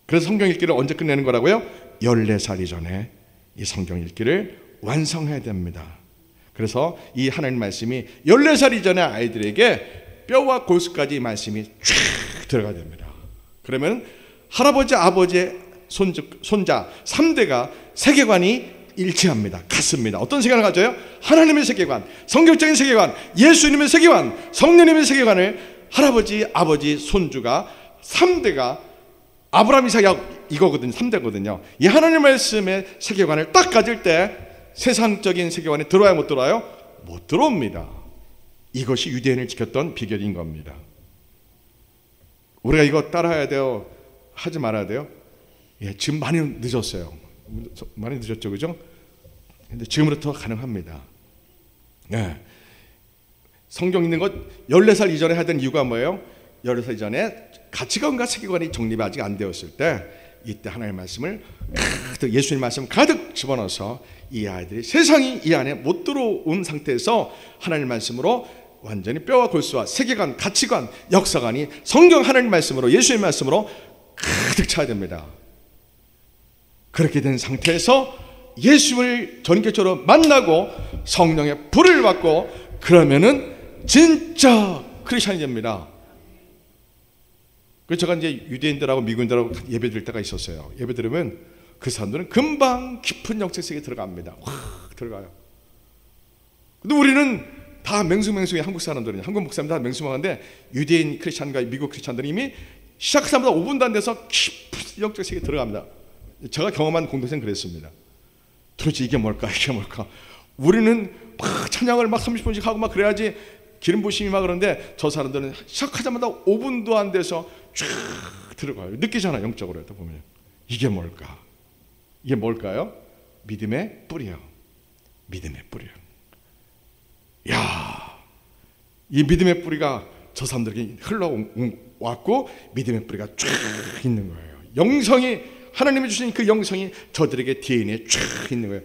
그래서 성경 읽기를 언제 끝내는 거라고요? 14살 이전에 이 성경 읽기를 완성해야 됩니다. 그래서 이 하나님 말씀이 14살 이전에 아이들에게 뼈와 골수까지 이 말씀이 쫙 들어가야 됩니다. 그러면 할아버지, 아버지, 손자 3대가 세계관이 일치합니다. 같습니다. 어떤 세계관을 가져요? 하나님의 세계관, 성경적인 세계관, 예수님의 세계관, 성령님의 세계관을 할아버지, 아버지, 손주가 3대가 아브라함, 이삭, 야곱 이거거든요. 3대거든요. 이 하나님 말씀의 세계관을 딱 가질 때 세상적인 세계관에 들어와야 못 들어와요? 못 들어옵니다. 이것이 유대인을 지켰던 비결인 겁니다. 우리가 이거 따라해야 돼요? 하지 말아야 돼요? 예, 지금 많이 늦었어요. 많이 늦었죠, 그죠? 근데 지금부터 가능합니다. 예. 성경 읽는 것 14살 이전에 하던 이유가 뭐예요? 14살 이전에 가치관과 세계관이 정립이 아직 안 되었을 때 이때 하나님의 말씀을 가득, 예수님 말씀을 가득 집어넣어서 이 아이들이 세상이 이 안에 못 들어온 상태에서 하나님 말씀으로 완전히 뼈와 골수와 세계관, 가치관, 역사관이 성경 하나님 말씀으로 예수님 말씀으로 가득 차야 됩니다. 그렇게 된 상태에서 예수님을 전격적으로 만나고 성령의 불을 받고 그러면은 진짜 크리스천이 됩니다. 그래서 제가 이제 유대인들하고 미국인들하고 예배 드릴 때가 있었어요. 예배 드리면 그 사람들은 금방 깊은 영적 세계에 들어갑니다. 확 들어가요. 근데 우리는 다 맹숭맹숭해. 한국 사람들은, 한국 목사님들 다 맹숭한데 유대인 크리스천과 미국 크리스천들이 이미 시작하자마자 5분도 안 돼서 깊은 영적 세계에 들어갑니다. 제가 경험한 공동생 그랬습니다. 도대체 이게 뭘까? 이게 뭘까? 우리는 막 찬양을 막 30분씩 하고 막 그래야지 기름 부심이 막 그런데 저 사람들은 시작하자마자 5분도 안 돼서 쫙 들어가요. 느끼잖아, 영적으로 보면. 이게 뭘까? 이게 뭘까요? 믿음의 뿌리요. 믿음의 뿌리요. 야, 이 믿음의 뿌리가 저 사람들에게 흘러왔고 믿음의 뿌리가 쫙 있는 거예요. 영성이, 하나님이 주신 그 영성이 저들에게 DNA에 쫙 있는 거예요.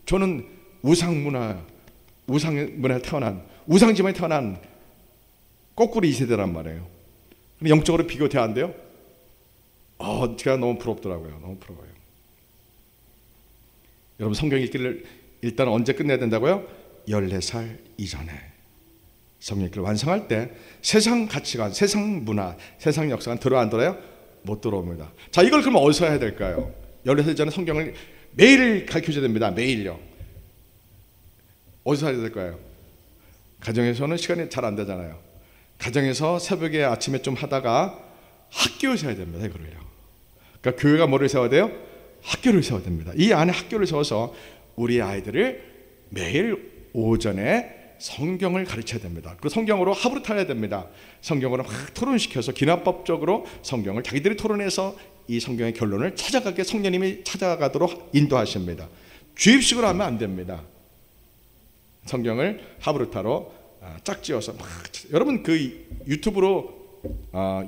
저는 우상문화에 태어난, 우상집안에 태어난 거꾸로 2세대란 말이에요. 근데 영적으로 비교돼야 안 돼요? 제가 너무 부럽더라고요. 너무 부러워요. 여러분 성경 읽기를 일단 언제 끝내야 된다고요? 14살 이전에 성경 읽기를 완성할 때 세상 가치관, 세상 문화, 세상 역사관 들어 안 들어요? 못 들어옵니다. 자, 이걸 그럼 어디서 해야 될까요? 14살 전에 성경을 매일 가르쳐줘야 됩니다. 매일요. 어디서 해야 될까요? 가정에서는 시간이 잘 안 되잖아요. 가정에서 새벽에 아침에 좀 하다가 학교에서 해야 됩니다. 이거를요. 그러니까 교회가 뭐를 세워야 돼요? 학교를 세워야 됩니다. 이 안에 학교를 세워서 우리 아이들을 매일 오전에 성경을 가르쳐야 됩니다. 그리고 성경으로 합으로 타야 됩니다. 성경으로 막 토론시켜서 기납법적으로 성경을 자기들이 토론해서 이 성경의 결론을 찾아가게 성령님이 찾아가도록 인도하십니다. 주입식으로 하면 안 됩니다. 성경을 하브루타로 짝지어서 여러분 그 유튜브로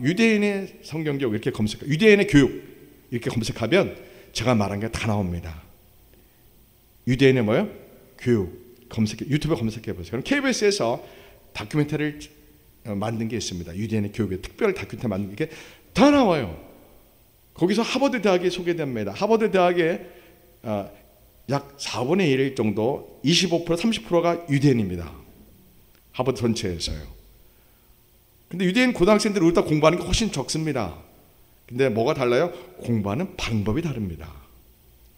유대인의 성경교육 이렇게 유대인의 교육 이렇게 검색하면 제가 말한 게 다 나옵니다. 유대인의 뭐요? 교육 유튜브에 검색해 보세요. 그럼 KBS에서 다큐멘터리를 만든 게 있습니다. 유대인의 교육에 특별 다큐멘터리 만든 게 다 나와요. 거기서 하버드 대학이 소개됩니다. 하버드 대학의 약 4분의 1 정도 25% 30%가 유대인입니다. 하버드 전체에서요. 근데 유대인 고등학생들이 우리보다 공부하는 게 훨씬 적습니다. 근데 뭐가 달라요? 공부하는 방법이 다릅니다.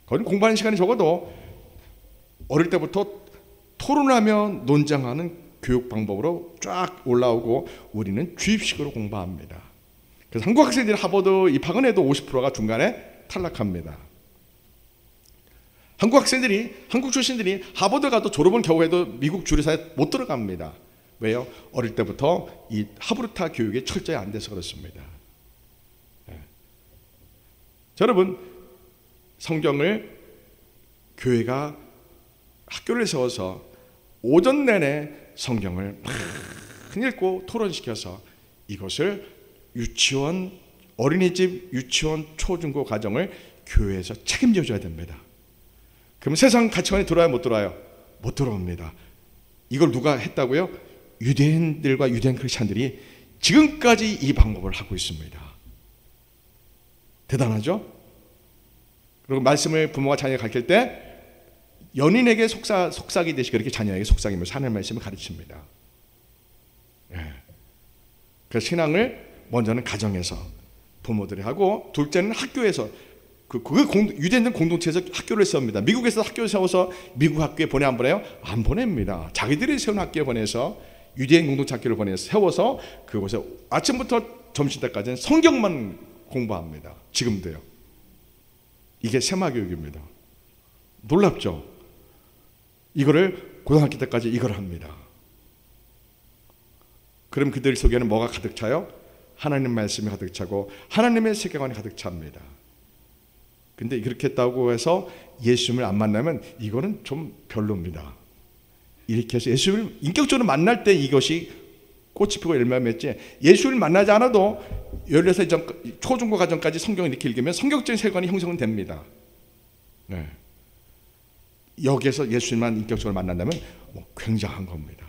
거긴 공부하는 시간이 적어도 어릴 때부터 토론하며 논쟁하는 교육 방법으로 쫙 올라오고 우리는 주입식으로 공부합니다. 그래서 한국 학생들이 하버드 입학은 해도 50%가 중간에 탈락합니다. 한국 학생들이, 한국 출신들이 하버드 가도 졸업은 겨우 해도 미국 주류사에 못 들어갑니다. 왜요? 어릴 때부터 이 하브르타 교육이 철저히 안 돼서 그렇습니다. 여러분, 성경을 교회가 학교를 세워서 오전 내내 성경을 막 읽고 토론시켜서 이것을 유치원, 어린이집, 유치원, 초중고 과정을 교회에서 책임져 줘야 됩니다. 그럼 세상 가치관이 들어와요, 못 들어와요? 못 들어옵니다. 이걸 누가 했다고요? 유대인들과 유대인 크리스찬들이 지금까지 이 방법을 하고 있습니다. 대단하죠? 그리고 말씀을 부모가 자녀에게 가르칠 때 연인에게 속삭이듯이 그렇게 자녀에게 속삭이면서 하나님의 말씀을 가르칩니다. 그래서 신앙을 먼저는 가정에서 부모들이 하고, 둘째는 학교에서, 유대인들 공동체에서 학교를 세웁니다. 미국에서 학교를 세워서 미국 학교에 보내 안 보내요? 안 보냅니다. 자기들이 세운 학교에 보내서, 유대인 공동체 학교를 보내서 세워서 그곳에 아침부터 점심때까지는 성경만 공부합니다. 지금도요. 이게 세마교육입니다. 놀랍죠? 이거를 고등학교 때까지 이걸 합니다. 그럼 그들 속에는 뭐가 가득 차요? 하나님 말씀이 가득 차고 하나님의 세계관이 가득 찹니다. 근데 그렇게 했다고 해서 예수님을 안 만나면 이거는 좀 별로입니다. 이렇게 해서 예수님을 인격적으로 만날 때 이것이 꽃이 피고 열매가 맺지, 예수를 만나지 않아도 16살 전 초중고 과정까지 성경을 이렇게 읽으면 성격적인 세계관이 형성은 됩니다. 네. 여기에서 예수님만 인격적으로 만난다면 굉장한 겁니다.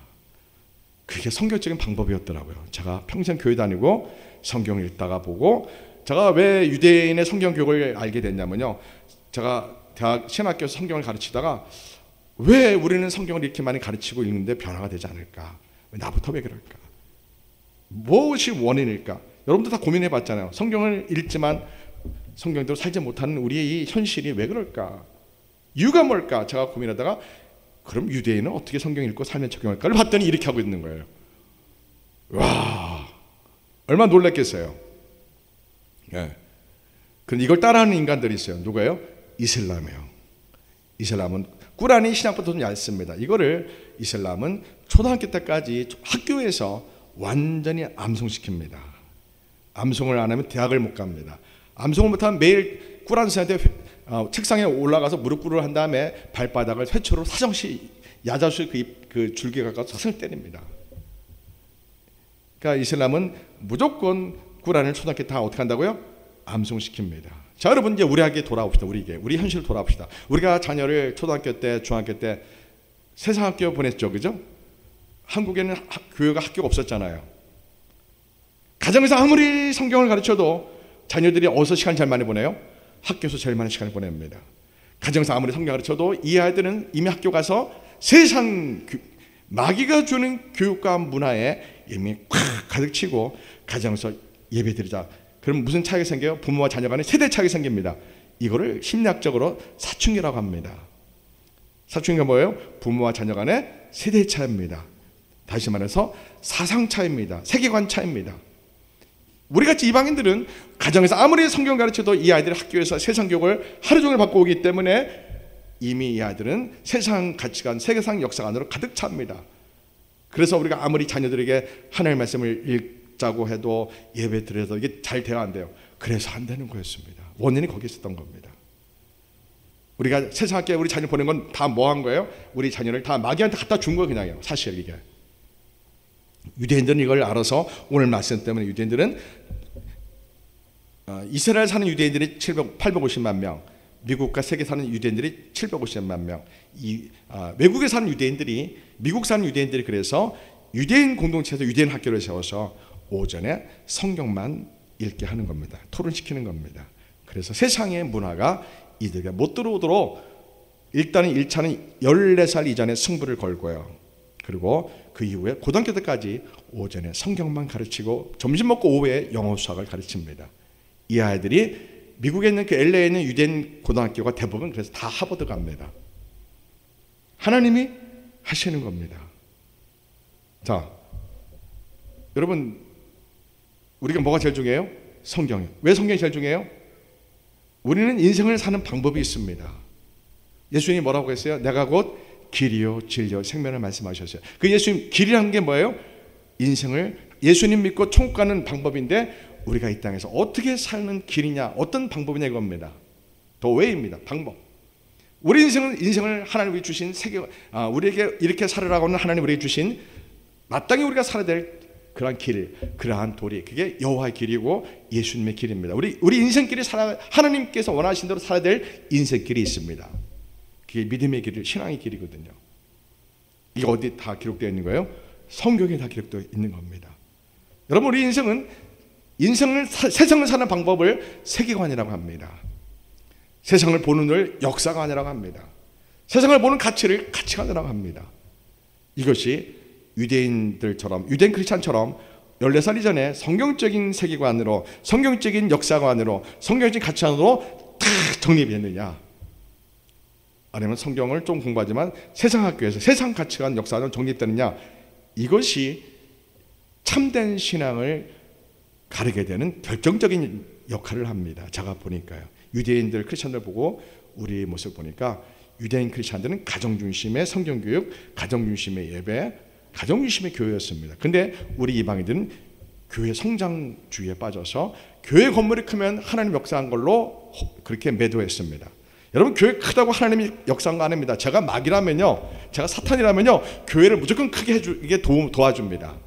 그게 성경적인 방법이었더라고요. 제가 평생 교회 다니고 성경을 읽다가 보고, 제가 왜 유대인의 성경 교육을 알게 됐냐면요, 제가 대학 신학교에서 성경을 가르치다가 왜 우리는 성경을 이렇게 많이 가르치고 읽는데 변화가 되지 않을까? 나부터 왜 그럴까? 무엇이 원인일까? 여러분도 다 고민해 봤잖아요. 성경을 읽지만 성경대로 살지 못하는 우리의 이 현실이 왜 그럴까? 이유가 뭘까? 제가 고민하다가 그럼 유대인은 어떻게 성경 읽고 살면 적용할까를 봤더니 이렇게 하고 있는 거예요. 와, 얼마나 놀랐겠어요. 예. 그런데 이걸 따라하는 인간들이 있어요. 누구예요? 이슬람이에요. 이슬람은 꾸란이 신약보다 좀 얇습니다. 이거를 이슬람은 초등학교 때까지 학교에서 완전히 암송시킵니다. 암송을 안 하면 대학을 못 갑니다. 암송을 못하면 매일 꾸란 선생한테 책상에 올라가서 무릎 꿇을 한 다음에 발바닥을 회초로 사정시 야자수 그 줄기에 가까워서 사슬 때립니다. 그러니까 이슬람은 무조건 꾸란을 초등학교 다 어떻게 한다고요? 암송시킵니다. 자, 여러분, 이제 우리에게 돌아옵시다. 우리 현실 돌아옵시다. 우리가 자녀를 초등학교 때, 중학교 때 세상학교 보냈죠, 그죠? 한국에는 교회가 학교가 없었잖아요. 가정에서 아무리 성경을 가르쳐도 자녀들이 어디서 시간 제일 많이 보내요? 학교에서 제일 많은 시간을 보냅니다. 가정에서 아무리 성경 가르쳐도 이 아이들은 이미 학교 가서 세상 마귀가 주는 교육과 문화에 이미 꽉 가득 치고 가정에서 예배 드리자. 그럼 무슨 차이가 생겨요? 부모와 자녀 간에 세대 차이가 생깁니다. 이거를 심리학적으로 사춘기라고 합니다. 사춘기가 뭐예요? 부모와 자녀 간의 세대 차이입니다. 다시 말해서 사상 차이입니다. 세계관 차이입니다. 우리같이 이방인들은 가정에서 아무리 성경 가르쳐도 이 아이들이 학교에서 세상 교육을 하루 종일 받고 오기 때문에 이미 이 아이들은 세상 가치관, 세계상 역사 안으로 가득 찹니다. 그래서 우리가 아무리 자녀들에게 하나님의 말씀을 읽자고 해도 예배 드려도 이게 잘 돼야 안 돼요. 그래서 안 되는 거였습니다. 원인이 거기 있었던 겁니다. 우리가 세상 학교에 우리 자녀 보낸 건 다 뭐 한 거예요? 우리 자녀를 다 마귀한테 갖다 준 거 그냥요. 사실 이게. 유대인들은 이걸 알아서 오늘 말씀 때문에 유대인들은 이스라엘 사는 유대인들이 850만 명, 미국과 세계 사는 유대인들이 750만 명, 외국에 사는 유대인들이, 미국 사는 유대인들이 그래서 유대인 공동체에서 유대인 학교를 세워서 오전에 성경만 읽게 하는 겁니다. 토론시키는 겁니다. 그래서 세상의 문화가 이들에게 못 들어오도록 일단은 1차는 14살 이전에 승부를 걸고요. 그리고 그 이후에 고등학교 때까지 오전에 성경만 가르치고 점심 먹고 오후에 영어 수학을 가르칩니다. 이 아이들이 미국에 있는 그 LA에 있는 유대인 고등학교가 대부분 그래서 다 하버드 갑니다. 하나님이 하시는 겁니다. 자, 여러분, 우리가 뭐가 제일 중요해요? 성경이요. 왜 성경이 제일 중요해요? 우리는 인생을 사는 방법이 있습니다. 예수님이 뭐라고 했어요? 내가 곧 길이요 진리요 생명을 말씀하셨어요. 그 예수님 길이라는 게 뭐예요? 인생을 예수님 믿고 천국 가는 방법인데 우리가 이 땅에서 어떻게 사는 길이냐, 어떤 방법이냐 이겁니다. 더 웨이입니다. 방법. 우리 인생을 하나님이 주신 세계, 우리에게 이렇게 살으라고 하는 하나님 우리에게 주신 마땅히 우리가 살아야 될 그러한 길, 그러한 도리, 그게 여호와의 길이고 예수님의 길입니다. 우리 인생길이 하나님께서 원하신 대로 살아야 될 인생길이 있습니다. 그게 믿음의 길, 신앙의 길이거든요. 이게 어디 다 기록되어 있는 거예요? 성경에 다 기록되어 있는 겁니다. 여러분, 우리 세상을 사는 방법을 세계관이라고 합니다. 세상을 보는 걸 역사관이라고 합니다. 세상을 보는 가치를 가치관이라고 합니다. 이것이 유대인 크리스찬처럼 14살 이전에 성경적인 세계관으로, 성경적인 역사관으로, 성경적인 가치관으로 다 정립했느냐, 아니면 성경을 좀 공부하지만 세상 학교에서 세상 가치관, 역사관으로 정립되느냐, 이것이 참된 신앙을 가르게 되는 결정적인 역할을 합니다. 제가 보니까요. 유대인들, 크리스찬들 보고 우리 모습 보니까 유대인 크리스찬들은 가정 중심의 성경교육, 가정 중심의 예배, 가정 중심의 교회였습니다. 근데 우리 이방인들은 교회 성장주의에 빠져서 교회 건물이 크면 하나님 역사한 걸로 그렇게 매도했습니다. 여러분, 교회 크다고 하나님이 역사한 거 아닙니다. 제가 마귀라면요, 제가 사탄이라면요, 교회를 무조건 크게 해주게 도와줍니다.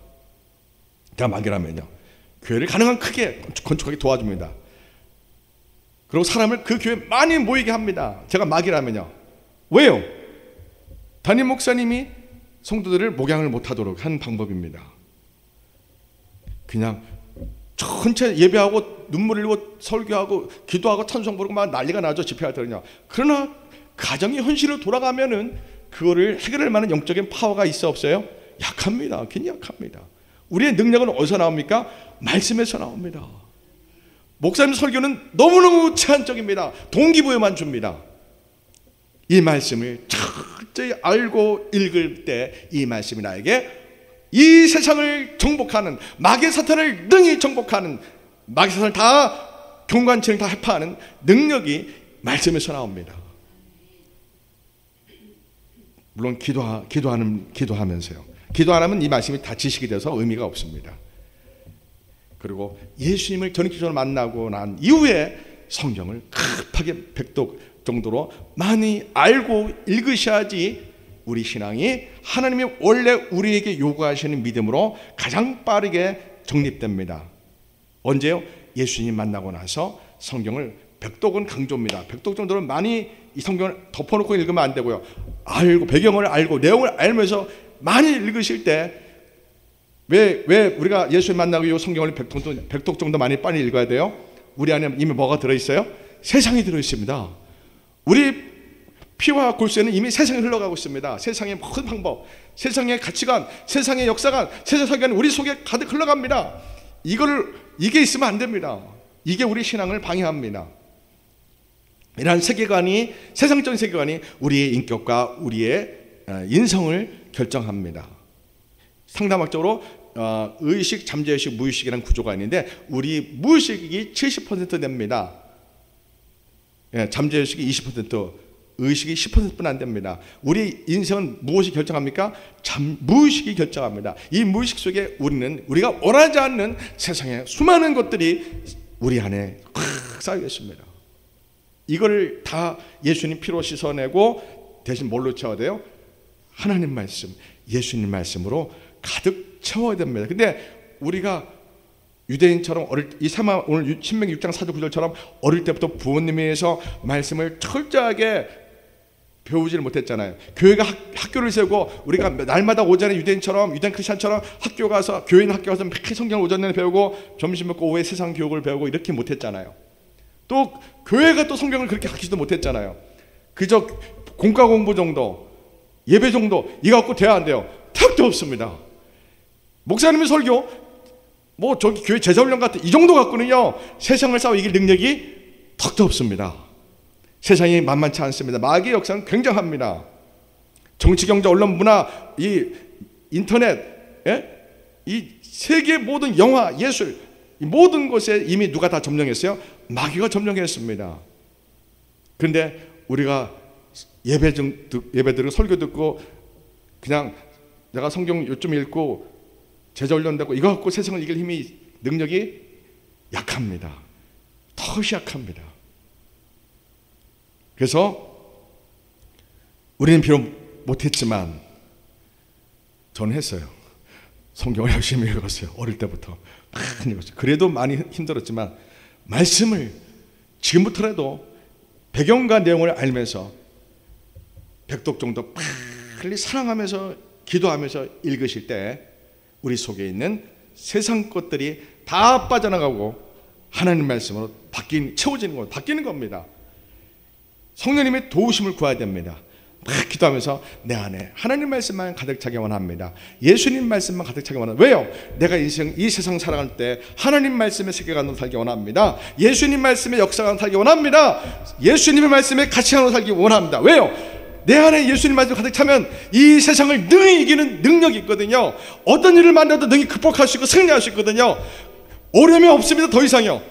제가 마귀라면요, 교회를 가능한 크게 건축하게 도와줍니다. 그리고 사람을 그 교회에 많이 모이게 합니다. 제가 마귀라면요. 왜요? 담임 목사님이 성도들을 목양을 못하도록 한 방법입니다. 그냥 전체 예배하고 눈물 흘리고 설교하고 기도하고 찬송 부르고 막 난리가 나죠. 집회할 때는요. 그러나 가정의 현실로 돌아가면은 그거를 해결할 만한 영적인 파워가 있어 없어요? 약합니다. 굉장히 약합니다. 우리의 능력은 어디서 나옵니까? 말씀에서 나옵니다. 목사님 설교는 너무너무 제한적입니다. 동기부여만 줍니다. 이 말씀을 철저히 알고 읽을 때 이 말씀이 나에게 이 세상을 정복하는, 마귀의 사탄을 능히 정복하는, 마귀의 사탄을 다 경관체를 다 해파하는 능력이 말씀에서 나옵니다. 물론 기도하면서요. 기도 안 하면 이 말씀이 다 지식이 돼서 의미가 없습니다. 그리고 예수님을 전인격적으로 만나고 난 이후에 성경을 급하게 백독 정도로 많이 알고 읽으셔야지 우리 신앙이 하나님이 원래 우리에게 요구하시는 믿음으로 가장 빠르게 정립됩니다. 언제요? 예수님 만나고 나서 성경을 백독은 강조입니다. 백독 정도로 많이 이 성경을 덮어놓고 읽으면 안 되고요. 알고, 배경을 알고 내용을 알면서 많이 읽으실 때 왜 우리가 예수님 만나고 이 성경을 백독 정도 많이 빨리 읽어야 돼요? 우리 안에 이미 뭐가 들어있어요? 세상이 들어있습니다. 우리 피와 골수에는 이미 세상이 흘러가고 있습니다. 세상의 모든 방법, 세상의 가치관, 세상의 역사관, 세상 세계관 우리 속에 가득 흘러갑니다. 이게 있으면 안 됩니다. 이게 우리 신앙을 방해합니다. 이러한 세계관이, 세상적인 세계관이 우리의 인격과 우리의 인성을 결정합니다. 상담학적으로 의식, 잠재의식, 무의식이라는 구조가 있는데 우리 무의식이 70% 됩니다. 잠재의식이 20%, 의식이 10%뿐 안 됩니다. 우리 인생은 무엇이 결정합니까? 무의식이 결정합니다. 이 무의식 속에 우리가 원하지 않는 세상의 수많은 것들이 우리 안에 꽉 쌓여 있습니다. 이걸 다 예수님 피로 씻어내고 대신 뭘로 채워야 돼요? 하나님 말씀, 예수님 말씀으로 가득 채워야 됩니다. 근데 우리가 유대인처럼 오늘 신명기 6장 4절 9절처럼 어릴 때부터 부모님에서 말씀을 철저하게 배우지를 못했잖아요. 교회가 학교를 세우고 우리가 날마다 오전에 유대인 크리스찬처럼 학교 가서, 교인 학교 가서 매일 성경을 오전 내내 배우고 점심 먹고 오후에 세상 교육을 배우고 이렇게 못했잖아요. 또 교회가 또 성경을 그렇게 가르치지도 못했잖아요. 그저 공과 공부 정도, 예배 정도 이거 갖고 돼야 안 돼요. 택도 없습니다. 목사님의 설교, 저기 교회 제자훈련 같은 이 정도 갖고는요 세상을 싸워 이길 능력이 턱도 없습니다. 세상이 만만치 않습니다. 마귀의 역사는 굉장합니다. 정치, 경제, 언론, 문화, 이 인터넷, 이 세계 모든 영화, 예술, 이 모든 것에 이미 누가 다 점령했어요? 마귀가 점령했습니다. 그런데 우리가 예배 드리고 설교 듣고 그냥 내가 성경 요점 읽고 제자 훈련되고 이거 갖고 세상을 이길 힘이, 능력이 약합니다. 더 약합니다. 그래서 우리는 비록 못했지만 저는 했어요. 성경을 열심히 읽었어요. 어릴 때부터 많이 읽었어요. 그래도 많이 힘들었지만 말씀을 지금부터라도 배경과 내용을 알면서 백독 정도 빨리 사랑하면서 기도하면서 읽으실 때 우리 속에 있는 세상 것들이 다 빠져나가고 하나님 말씀으로 채워지는 것, 바뀌는 겁니다. 성령님의 도우심을 구해야 됩니다. 막 기도하면서 내 안에 하나님 말씀만 가득 차게 원합니다. 예수님 말씀만 가득 차게 원합니다. 왜요? 내가 이 세상 살아갈 때 하나님 말씀의 세계관으로 살기 원합니다. 예수님 말씀의 역사관으로 살기 원합니다. 예수님의 말씀의 가치관으로 살기 원합니다. 왜요? 내 안에 예수님 말씀 가득 차면 이 세상을 능히 이기는 능력이 있거든요. 어떤 일을 만나도 능히 극복할 수 있고 승리할 수 있거든요. 어려움이 없습니다. 더 이상요.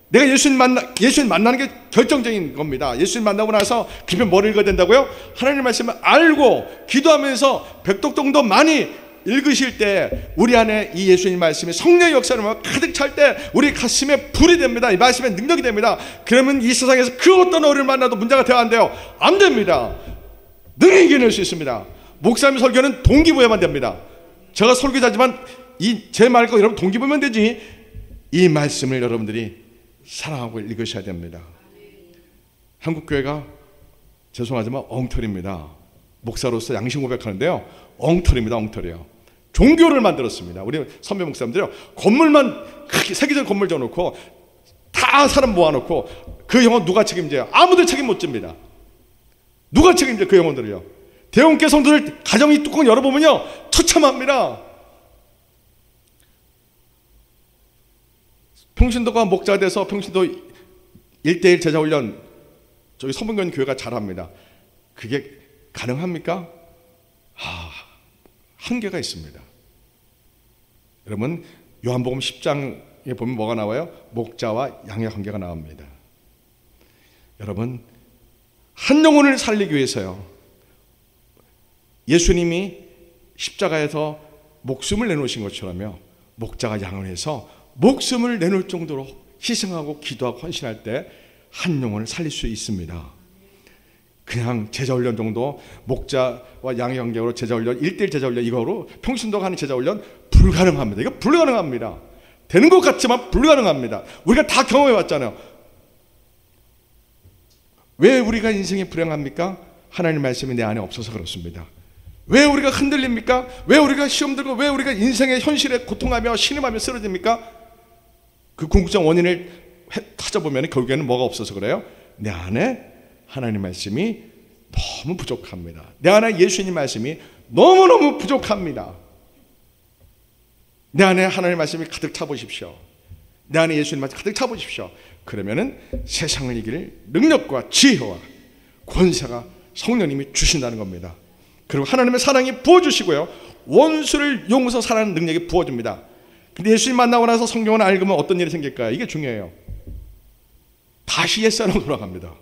내가 예수님 만나는 게 결정적인 겁니다. 예수님 만나고 나서 그러면 뭘 읽어야 된다고요? 하나님 말씀을 알고 기도하면서 백독동도 많이 읽으실 때 우리 안에 이 예수님 말씀이 성령의 역사를 가득 찰 때 우리 가슴에 불이 됩니다. 이 말씀의 능력이 됩니다. 그러면 이 세상에서 그 어떤 어려움을 만나도 문제가 되어 안 돼요? 안 됩니다. 능히 이겨낼 수 있습니다. 목사님 설교는 동기부여만 됩니다. 제가 설교자지만 제 말 거 여러분 동기부여면 되지. 이 말씀을 여러분들이 사랑하고 읽으셔야 됩니다. 한국교회가 죄송하지만 엉터리입니다. 목사로서 양심 고백하는데요, 엉터리입니다. 엉터리요. 종교를 만들었습니다. 우리 선배 목사님들이요, 건물만 크게 세계적 건물 지어놓고 다 사람 모아놓고 그 영혼 누가 책임져요? 아무도 책임 못 집니다. 누가 책임져요? 그 영혼들을요. 대형교회 성도들 가정이 뚜껑 열어보면요 처참합니다. 평신도가 목자가 돼서 평신도 1:1 제자훈련 저기 성분교회 교회가 잘합니다. 그게 가능합니까? 한계가 있습니다. 여러분 요한복음 10장에 보면 뭐가 나와요? 목자와 양의 관계가 나옵니다. 여러분 한 영혼을 살리기 위해서요, 예수님이 십자가에서 목숨을 내놓으신 것처럼요, 목자가 양을 해서 목숨을 내놓을 정도로 희생하고 기도하고 헌신할 때 한 영혼을 살릴 수 있습니다. 그냥 제자훈련 정도 목자와 양의 관계로 제자훈련 1:1 제자훈련 이거로 평신도가 하는 제자훈련 불가능합니다. 이거 불가능합니다. 되는 것 같지만 불가능합니다. 우리가 다 경험해 왔잖아요. 왜 우리가 인생이 불행합니까? 하나님 말씀이 내 안에 없어서 그렇습니다. 왜 우리가 흔들립니까? 왜 우리가 시험 들고 왜 우리가 인생의 현실에 고통하며 신음하며 쓰러집니까? 그 궁극적 원인을 찾아보면 결국에는 뭐가 없어서 그래요? 내 안에 하나님 말씀이 너무 부족합니다. 내 안에 예수님 말씀이 너무너무 부족합니다. 내 안에 하나님 말씀이 가득 차보십시오. 내 안에 예수님 말씀 가득 차보십시오. 그러면은 세상을 이길 능력과 지혜와 권세가 성령님이 주신다는 겁니다. 그리고 하나님의 사랑이 부어주시고요, 원수를 용서 사랑하는 능력이 부어줍니다. 근데 예수님 만나고 나서 성경을 읽으면 어떤 일이 생길까요? 이게 중요해요. 다시 옛사람으로 돌아갑니다.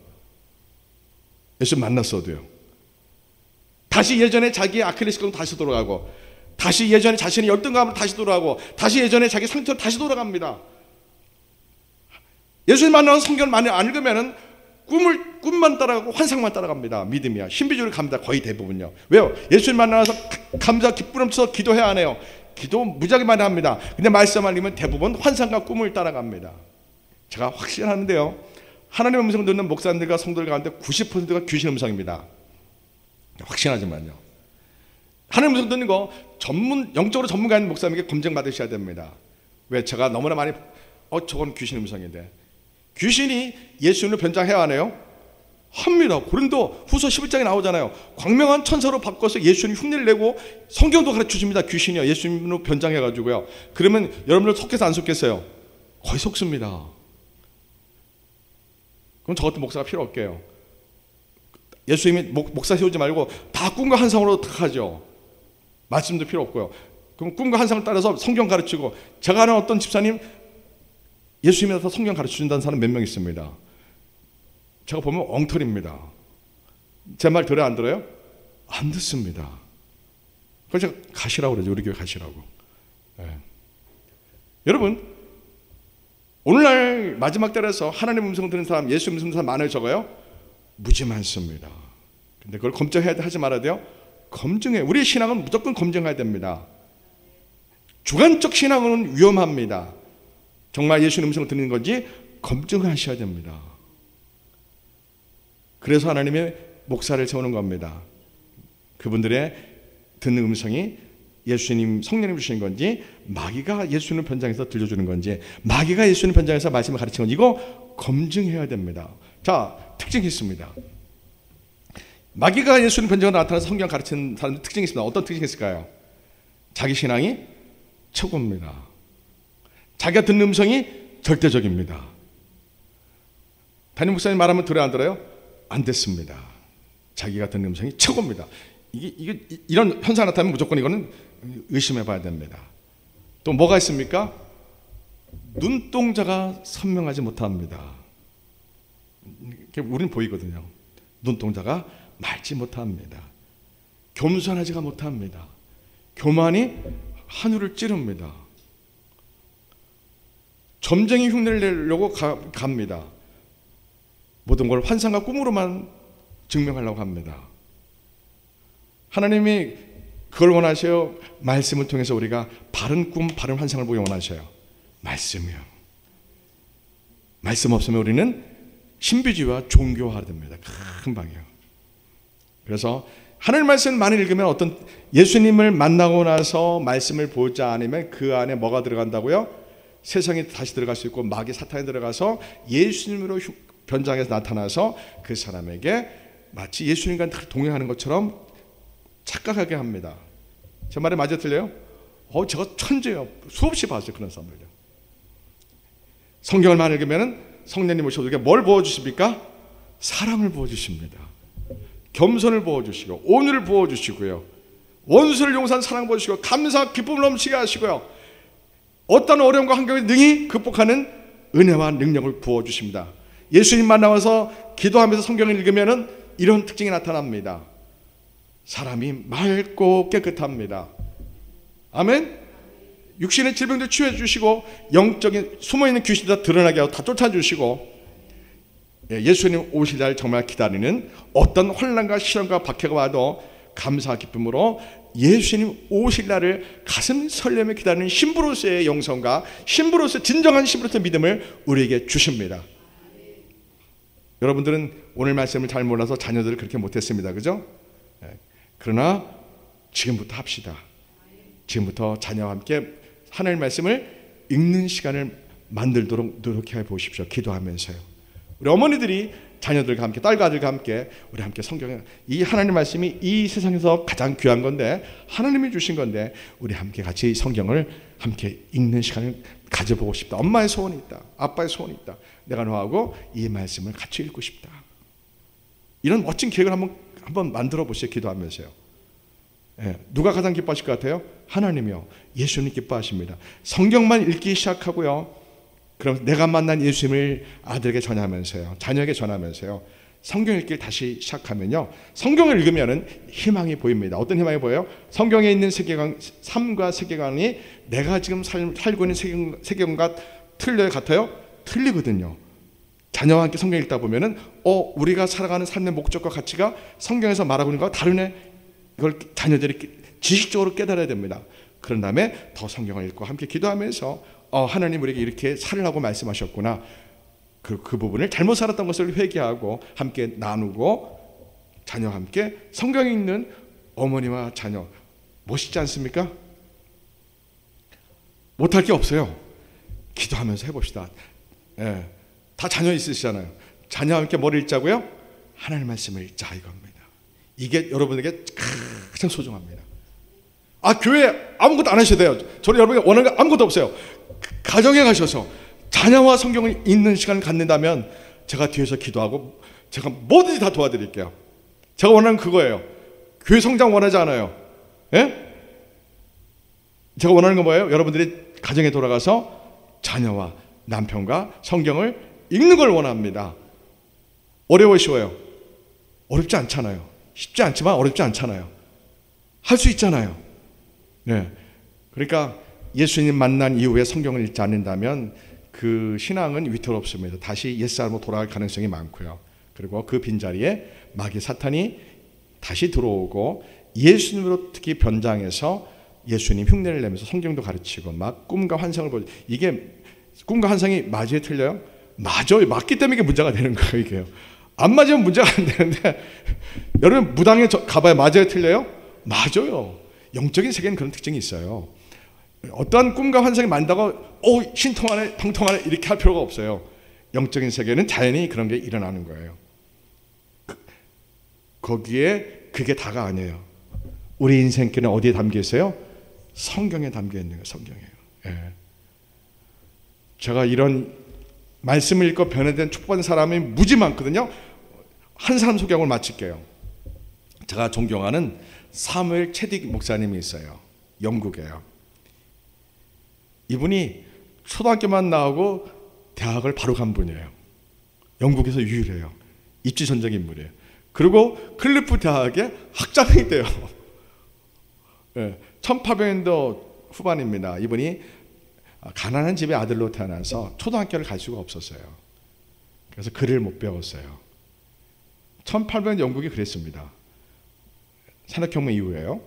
예수님 만났어도요. 다시 예전에 자기의 아킬레스건으로 다시 돌아가고, 다시 예전에 자신의 열등감으로 다시 돌아가고, 다시 예전에 자기 상처로 다시 돌아갑니다. 예수님 만나서 성경을 많이 안 읽으면은 꿈만 따라가고 환상만 따라갑니다. 믿음이야. 신비주의로 갑니다. 거의 대부분요. 왜요? 예수님 만나서 감사 기쁨 넘쳐서 기도해야 하네요. 기도 무지하게 많이 합니다. 근데 말씀만 읽으면 대부분 환상과 꿈을 따라갑니다. 제가 확신하는데요, 하나님의 음성 듣는 목사님들과 성도들 가운데 90%가 귀신 음성입니다. 확신하지만요, 하나님의 음성 듣는 거 영적으로 전문가인 목사님에게 검증 받으셔야 됩니다. 왜? 제가 너무나 많이 저건 귀신 음성인데, 귀신이 예수님을 변장해야 하네요? 합니다. 고린도 후서 11장에 나오잖아요. 광명한 천사로 바꿔서 예수님 흉내를 내고 성경도 가르쳐줍니다. 귀신이요, 예수님으로 변장해가지고요. 그러면 여러분들 속겠어 안 속겠어요? 거의 속습니다. 그럼 저 같은 목사가 필요 없게요. 예수님이 목사 세우지 말고 다 꿈과 환상으로 다 하죠. 말씀도 필요 없고요. 그럼 꿈과 환상을 따라서 성경 가르치고, 제가 아는 어떤 집사님 예수님에서 성경 가르쳐준다는 사람 몇 명 있습니다. 제가 보면 엉터리입니다. 제 말 들어요, 안 들어요? 안 듣습니다. 그래서 제가 가시라고 그러죠. 우리 교회 가시라고. 여러분, 오늘날 마지막 때라서 하나님 음성 듣는 사람, 예수 음성 듣는 사람 많아요, 적어요? 무지 많습니다. 근데 그걸 검증해야 돼, 하지 말아야 돼요? 검증해. 우리의 신앙은 무조건 검증해야 됩니다. 주관적 신앙은 위험합니다. 정말 예수님 음성을 듣는 건지 검증하셔야 됩니다. 그래서 하나님의 목사를 세우는 겁니다. 그분들의 듣는 음성이 예수님, 성령님 주신 건지, 마귀가 예수님 변장해서 들려주는 건지, 마귀가 예수님 변장해서 말씀을 가르치는 건지, 이거 검증해야 됩니다. 자, 특징이 있습니다. 마귀가 예수님 변장으로 나타나서 성경 가르치는 사람들 특징이 있습니다. 어떤 특징이 있을까요? 자기 신앙이 최고입니다. 자기가 듣는 음성이 절대적입니다. 담임 목사님 말하면 들어요, 안 들어요? 안 됐습니다. 자기가 듣는 음성이 최고입니다. 이런 현상 나타나면 무조건 이거는 의심해 봐야 됩니다. 또 뭐가 있습니까? 눈동자가 선명하지 못합니다. 우리는 보이거든요. 눈동자가 맑지 못합니다. 겸손하지가 못합니다. 교만이 하늘을 찌릅니다. 점쟁이 흉내를 내려고 갑니다. 모든 걸 환상과 꿈으로만 증명하려고 합니다. 하나님이 그걸 원하셔요? 말씀을 통해서 우리가 바른 꿈, 바른 환상을 보기 원하셔요. 말씀이요. 말씀 없으면 우리는 신비주의와 종교화가 됩니다. 금방이요. 그래서 하나님 말씀을 많이 읽으면 어떤 예수님을 만나고 나서 말씀을 보자 아니면 그 안에 뭐가 들어간다고요? 세상에 다시 들어갈 수 있고, 마귀 사탄이 들어가서 예수님으로 변장해서 나타나서 그 사람에게 마치 예수님과 동행하는 것처럼 착각하게 합니다. 제 말이 맞아 틀려요? 제가 천재예요. 수없이 봤어요, 그런 사람들요. 성경을 많이 읽으면 성령님 오셔서 우리에게 뭘 부어주십니까? 사랑을 부어주십니다. 겸손을 부어주시고, 온유를 부어주시고요, 원수를 용서한 사랑 부어주시고, 감사 기쁨을 넘치게 하시고요, 어떤 어려움과 환경을 능히 극복하는 은혜와 능력을 부어주십니다. 예수님 만나서 기도하면서 성경을 읽으면 이런 특징이 나타납니다. 사람이 맑고 깨끗합니다. 아멘. 육신의 질병들 치유해 주시고, 영적인 숨어있는 귀신들 다 드러나게 하고 다 쫓아주시고, 예수님 오실 날 정말 기다리는 어떤 혼란과 시련과 박해가 와도 감사 기쁨으로 예수님 오실 날을 가슴 설레며 기다리는 신부로서의 영성과 신부로서 진정한 신부로서의 믿음을 우리에게 주십니다. 여러분들은 오늘 말씀을 잘 몰라서 자녀들을 그렇게 못했습니다. 그죠? 그러나 지금부터 합시다. 지금부터 자녀와 함께 하나님의 말씀을 읽는 시간을 만들도록 노력해 보십시오. 기도하면서요. 우리 어머니들이 자녀들과 함께, 딸과 아들과 함께 우리 함께 성경에, 이 하나님 말씀이 이 세상에서 가장 귀한 건데, 하나님이 주신 건데, 우리 함께 같이 성경을 함께 읽는 시간을 가져보고 싶다. 엄마의 소원이 있다. 아빠의 소원이 있다. 내가 너하고 이 말씀을 같이 읽고 싶다. 이런 멋진 계획을 한번 만들어 보세요. 기도하면서요. 누가 가장 기뻐하실 것 같아요? 하나님이요. 예수님 기뻐하십니다. 성경만 읽기 시작하고요, 그럼 내가 만난 예수님을 아들에게 전하면서요, 자녀에게 전하면서요, 성경 읽기를 다시 시작하면요, 성경을 읽으면 희망이 보입니다. 어떤 희망이 보여요? 성경에 있는 세계관, 삶과 세계관이 내가 지금 살고 있는 세계관과 틀려요? 같아요? 틀리거든요. 자녀와 함께 성경 읽다 보면은 우리가 살아가는 삶의 목적과 가치가 성경에서 말하고 있는 것과 다르네. 이걸 자녀들이 지식적으로 깨달아야 됩니다. 그런 다음에 더 성경을 읽고 함께 기도하면서 하나님 우리에게 이렇게 살으라고 말씀하셨구나, 그 부분을 잘못 살았던 것을 회개하고 함께 나누고, 자녀와 함께 성경 읽는 어머니와 자녀, 멋있지 않습니까? 못할 게 없어요. 기도하면서 해봅시다. 다 자녀 있으시잖아요. 자녀와 함께 뭘 읽자고요? 하나님 말씀을 읽자, 이겁니다. 이게 여러분에게 가장 소중합니다. 교회 아무것도 안 하셔도 돼요. 저는 여러분이 원하는 게 아무것도 없어요. 가정에 가셔서 자녀와 성경을 읽는 시간을 갖는다면 제가 뒤에서 기도하고 제가 뭐든지 다 도와드릴게요. 제가 원하는 그거예요. 교회 성장 원하지 않아요. 예? 제가 원하는 건 뭐예요? 여러분들이 가정에 돌아가서 자녀와 남편과 성경을 읽는 걸 원합니다. 어려워 쉬워요? 어렵지 않잖아요. 쉽지 않지만 어렵지 않잖아요. 할 수 있잖아요. 네. 그러니까 예수님 만난 이후에 성경을 읽지 않는다면 그 신앙은 위태롭습니다. 다시 옛사람으로 돌아갈 가능성이 많고요. 그리고 그 빈자리에 마귀 사탄이 다시 들어오고 예수님으로 특히 변장해서 예수님 흉내를 내면서 성경도 가르치고 막 꿈과 환상을 보죠. 이게 꿈과 환상이 맞아요, 틀려요? 맞아요. 맞기 때문에 이게 문제가 되는 거예요. 이게요. 안 맞으면 문제가 안 되는데 여러분 무당에 가봐야 맞아요, 틀려요? 맞아요. 영적인 세계는 그런 특징이 있어요. 어떠한 꿈과 환상이 맞다고 신통하네, 통통하네 이렇게 할 필요가 없어요. 영적인 세계는 자연히 그런 게 일어나는 거예요. 거기에 그게 다가 아니에요. 우리 인생길은 어디에 담겨 있어요? 성경에 담겨 있는 거예요. 성경이에요. 예. 제가 이런 말씀을 읽고 변화된 축복받은 사람이 무지 많거든요. 한 사람 소개하고 마칠게요. 제가 존경하는 사무엘 체딕 목사님이 있어요. 영국에요. 이분이 초등학교만 나오고 대학을 바로 간 분이에요. 영국에서 유일해요. 입지전적 인물이에요. 그리고 클리프 대학의 학장이 돼요. 네, 1800년도 후반입니다. 이분이 가난한 집의 아들로 태어나서 초등학교를 갈 수가 없었어요. 그래서 글을 못 배웠어요. 1800년 영국이 그랬습니다. 산업혁명 이후에요.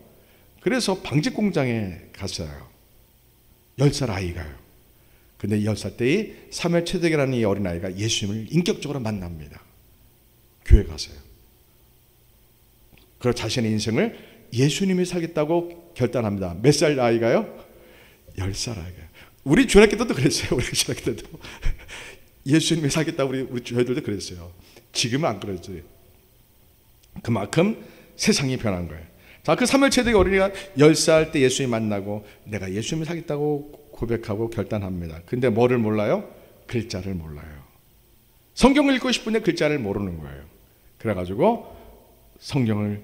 그래서 방직 공장에 갔어요. 10살 아이가요. 근데 10살 때의 사무엘 체딕이라는 이 어린아이가 예수님을 인격적으로 만납니다. 교회 가서요. 그리고 자신의 인생을 예수님이 살겠다고 결단합니다. 몇 살 아이가요? 10살 아이가요. 우리 주일학교 때도 그랬어요. 우리 주일학교 때도 예수님이 살겠다고 우리 저희들도 그랬어요. 지금은 안 그러지. 그만큼 세상이 변한 거예요. 자, 그 사무엘 체딕 어린이가 10살 때 예수님 만나고 내가 예수님을 사겠다고 고백하고 결단합니다. 근데 뭐를 몰라요? 글자를 몰라요. 성경을 읽고 싶은데 글자를 모르는 거예요. 그래가지고 성경을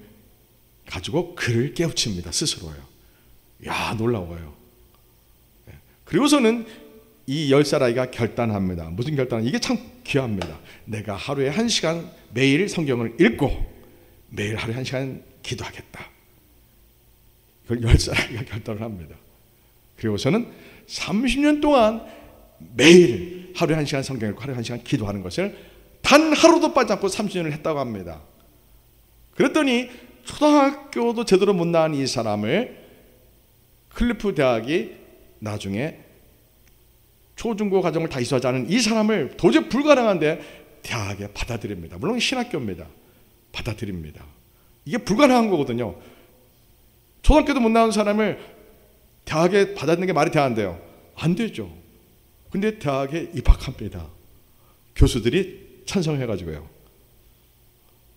가지고 글을 깨우칩니다. 스스로요. 야, 놀라워요. 그리고서는 이 10살 아이가 결단합니다. 무슨 결단? 이게 참 귀합니다. 내가 하루에 1시간 매일 성경을 읽고 매일 하루에 1시간 기도하겠다. 그걸 10살 아이가 결단을 합니다. 그리고서는 30년 동안 매일 하루에 1시간 성경 읽고 하루에 1시간 기도하는 것을 단 하루도 빠지 않고 30년을 했다고 합니다. 그랬더니 초등학교도 제대로 못 나온 이 사람을 클리프 대학이 나중에 초중고 과정을 다 이수하자는 이 사람을 도저히 불가능한데 대학에 받아들입니다. 물론 신학교입니다. 받아들입니다. 이게 불가능한 거거든요. 초등학교도 못 나온 사람을 대학에 받아들이는 게 말이 돼야 안 돼요? 안 되죠. 근데 대학에 입학합니다. 교수들이 찬성해가지고요.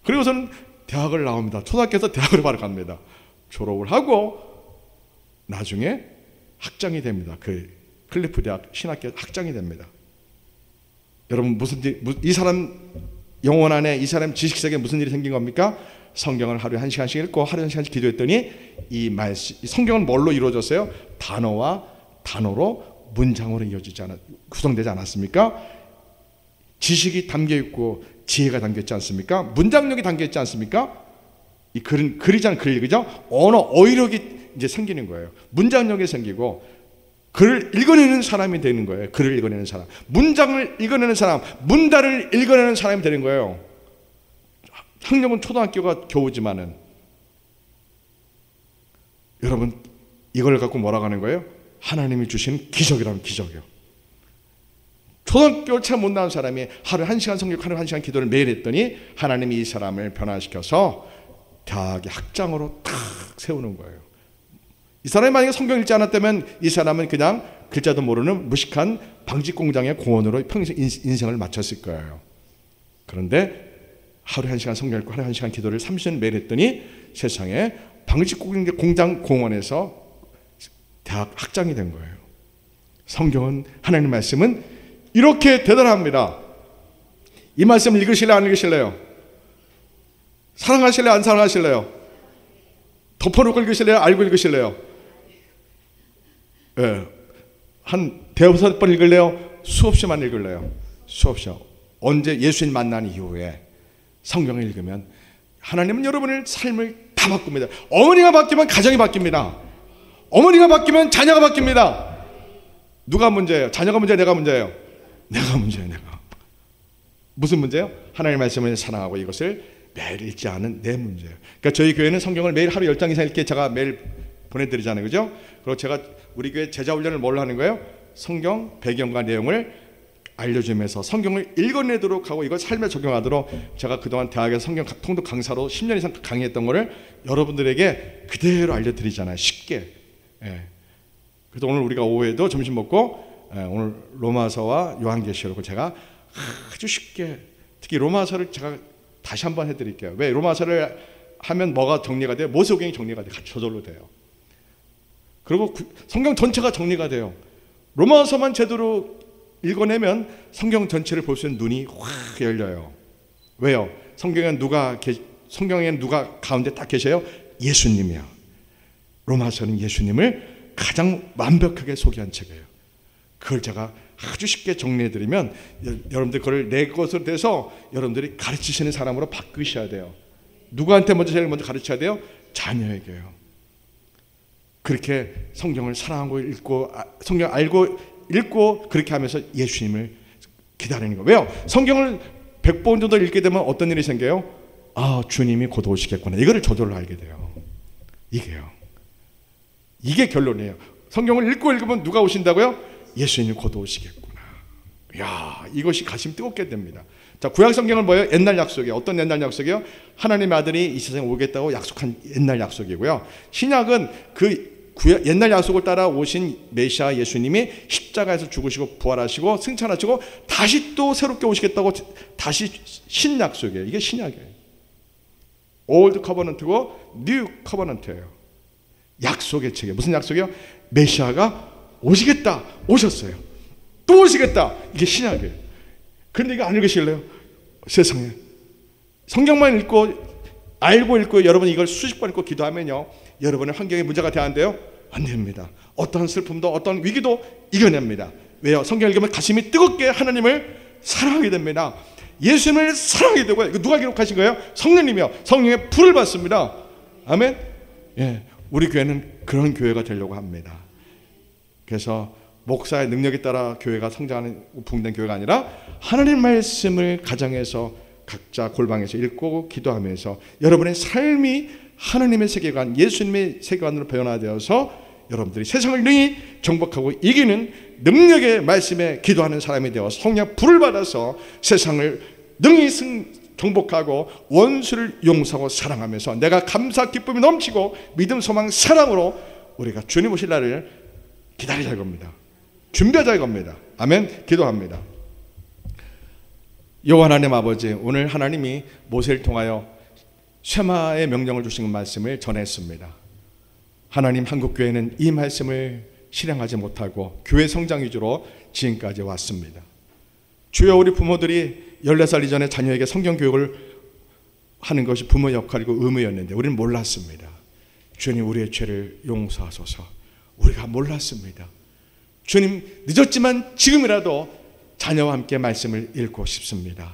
그리고서는 대학을 나옵니다. 초등학교에서 대학으로 바로 갑니다. 졸업을 하고 나중에 학장이 됩니다. 그 클리프 대학 신학교 학장이 됩니다. 여러분 이 사람 영혼 안에 이 사람 지식세계에 무슨 일이 생긴 겁니까? 성경을 하루에 1시간씩 읽고 하루에 1시간씩 기도했더니 이 성경은 뭘로 이루어졌어요? 단어와 단어로 문장으로 구성되지 않았습니까? 지식이 담겨있고 지혜가 담겨있지 않습니까? 문장력이 담겨있지 않습니까? 이 글은 글이잖아요. 글, 그죠? 어휘력이 이제 생기는 거예요. 문장력이 생기고 글을 읽어내는 사람이 되는 거예요. 글을 읽어내는 사람, 문장을 읽어내는 사람, 문단을 읽어내는 사람이 되는 거예요. 학력은 초등학교가 겨우지만은 여러분 이걸 갖고 뭐라고 하는 거예요? 하나님이 주신 기적이라는 기적이요. 초등학교 채 못 나온 사람이 하루에 1시간 성경, 하루에 1시간 기도를 매일 했더니 하나님이 이 사람을 변화시켜서 대학의 학장으로 탁 세우는 거예요. 이 사람이 만약에 성경 읽지 않았다면 이 사람은 그냥 글자도 모르는 무식한 방직 공장의 공원으로 평생 인생을 마쳤을 거예요. 그런데 하루에 1시간 성경 읽고 하루에 1시간 기도를 30년 매일 했더니 세상에 방직 공장 공원에서 대학 학장이 된 거예요. 성경은, 하나님 말씀은 이렇게 대단합니다. 이 말씀을 읽으실래요? 안 읽으실래요? 사랑하실래요? 안 사랑하실래요? 덮어놓고 읽으실래요? 알고 읽으실래요? 예. 한 대여섯 번 읽을래요? 수없이만 읽을래요? 수없이요. 언제 예수님 만난 이후에 성경을 읽으면 하나님은 여러분의 삶을 다 바꿉니다. 어머니가 바뀌면 가정이 바뀝니다. 어머니가 바뀌면 자녀가 바뀝니다. 누가 문제예요? 자녀가 문제예요? 내가 문제예요? 내가 문제예요. 내가. 무슨 문제예요? 하나님의 말씀을 사랑하고 이것을 매일 읽지 않은 내 문제예요. 그러니까 저희 교회는 성경을 매일 하루 10장 이상 읽게 제가 매일 보내드리잖아요. 그죠? 그리고 제가 우리 교회 제자훈련을 뭘 하는 거예요? 성경 배경과 내용을 알려주면서 성경을 읽어내도록 하고 이걸 삶에 적용하도록 제가 그동안 대학에서 성경 통독 강사로 10년 이상 강의했던 거를 여러분들에게 그대로 알려드리잖아요. 쉽게. 예. 그래서 오늘 우리가 오후에도 점심 먹고 오늘 로마서와 요한계시록을 제가 아주 쉽게, 특히 로마서를 제가 다시 한번 해드릴게요. 왜? 로마서를 하면 뭐가 정리가 돼요? 모세오경이 정리가 돼요. 저절로 돼요. 그리고 성경 전체가 정리가 돼요. 로마서만 제대로 읽어내면 성경 전체를 볼 수 있는 눈이 확 열려요. 왜요? 성경에는 누가 가운데 딱 계셔요? 예수님이요. 로마서는 예수님을 가장 완벽하게 소개한 책이에요. 그걸 제가 아주 쉽게 정리해드리면 여러분들 그걸 내 것으로 돼서 여러분들이 가르치시는 사람으로 바꾸셔야 돼요. 누구한테 제일 먼저 가르쳐야 돼요? 자녀에게요. 그렇게 성경을 사랑하고 읽고 성경 알고 읽고 그렇게 하면서 예수님을 기다리는 거예요. 왜요? 성경을 100번 정도 읽게 되면 어떤 일이 생겨요? 아, 주님이 곧 오시겠구나. 이거를 저절로 알게 돼요. 이게 결론이에요. 성경을 읽고 읽으면 누가 오신다고요? 예수님이 곧 오시겠구나. 이야, 이것이 가슴 뜨겁게 됩니다. 자, 구약 성경은 뭐예요? 옛날 약속이에요. 어떤 옛날 약속이에요? 하나님의 아들이 이 세상에 오겠다고 약속한 옛날 약속이고요. 신약은 그 옛날 약속을 따라 오신 메시아 예수님이 십자가에서 죽으시고 부활하시고 승천하시고 다시 또 새롭게 오시겠다고 다시 신약속이에요. 이게 신약이에요. 올드 커버넌트고 뉴 커버넌트예요. 약속의 책이에요. 무슨 약속이요? 메시아가 오시겠다. 오셨어요. 또 오시겠다. 이게 신약이에요. 그런데 이거 안 읽으실래요? 세상에. 성경만 읽고 알고 읽고 여러분이 이걸 수십 번 읽고 기도하면요, 여러분의 환경에 문제가 돼야 한대요? 안 됩니다. 어떤 슬픔도 어떤 위기도 이겨냅니다. 왜요? 성경 읽으면 가슴이 뜨겁게 하나님을 사랑하게 됩니다. 예수님을 사랑하게 되고, 이거 누가 기록하신 거예요? 성령님이요. 성령의 불을 받습니다. 아멘. 예, 우리 교회는 그런 교회가 되려고 합니다. 그래서 목사의 능력에 따라 교회가 성장하는 부흥된 교회가 아니라 하나님 말씀을 가정에서 각자 골방에서 읽고 기도하면서 여러분의 삶이 하나님의 세계관, 예수님의 세계관으로 변화되어서 여러분들이 세상을 능히 정복하고 이기는 능력의 말씀에 기도하는 사람이 되어서 성령 불을 받아서 세상을 능히 정복하고 원수를 용서하고 사랑하면서 내가 감사 기쁨이 넘치고 믿음 소망 사랑으로 우리가 주님 오실 날을 기다리자 이겁니다. 준비하자 이겁니다. 아멘. 기도합니다. 여호와 하나님 아버지, 오늘 하나님이 모세를 통하여 쉐마의 명령을 주신 말씀을 전했습니다. 하나님, 한국교회는 이 말씀을 실행하지 못하고 교회 성장 위주로 지금까지 왔습니다. 주여, 우리 부모들이 14살 이전에 자녀에게 성경 교육을 하는 것이 부모 역할이고 의무였는데 우리는 몰랐습니다. 주님, 우리의 죄를 용서하소서. 우리가 몰랐습니다. 주님, 늦었지만 지금이라도 자녀와 함께 말씀을 읽고 싶습니다.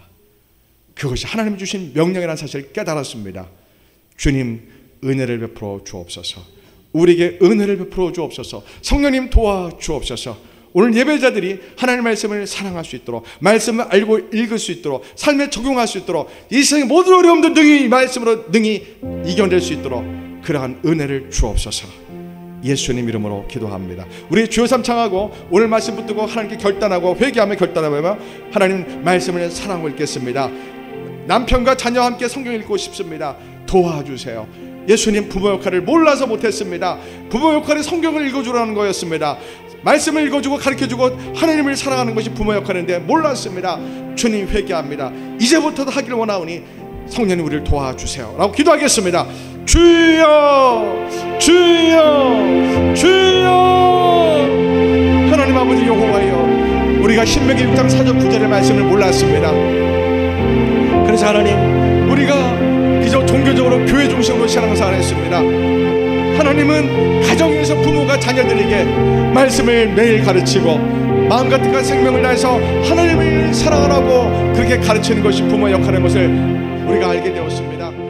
그것이 하나님 주신 명령이라는 사실을 깨달았습니다. 주님, 은혜를 베풀어 주옵소서. 우리에게 은혜를 베풀어 주옵소서. 성령님 도와주옵소서. 오늘 예배자들이 하나님의 말씀을 사랑할 수 있도록, 말씀을 알고 읽을 수 있도록, 삶에 적용할 수 있도록, 이 세상의 모든 어려움도 능히 말씀으로 능히 이겨낼 수 있도록 그러한 은혜를 주옵소서. 예수님 이름으로 기도합니다. 우리 주여 삼창하고 오늘 말씀 붙들고 하나님께 결단하고 회개하며 결단하며 하나님 말씀을 사랑하고 읽겠습니다. 남편과 자녀와 함께 성경 읽고 싶습니다. 도와주세요. 예수님, 부모 역할을 몰라서 못했습니다. 부모 역할이 성경을 읽어주라는 거였습니다. 말씀을 읽어주고 가르쳐주고 하나님을 사랑하는 것이 부모 역할인데 몰랐습니다. 주님, 회개합니다. 이제부터도 하기를 원하오니 성령님 우리를 도와주세요 라고 기도하겠습니다. 주여, 주여, 주여. 하나님 아버지 여호와여, 우리가 신명기 6장 4절 9절의 말씀을 몰랐습니다. 그래서 하나님, 우리가 그저 종교적으로 교회 중심으로 신앙생활 안 했습니다. 하나님은 가정에서 부모가 자녀들에게 말씀을 매일 가르치고 마음과 뜻과 생명을 다해서 하나님을 사랑하라고 그렇게 가르치는 것이 부모 역할인 것을 우리가 알게 되었습니다.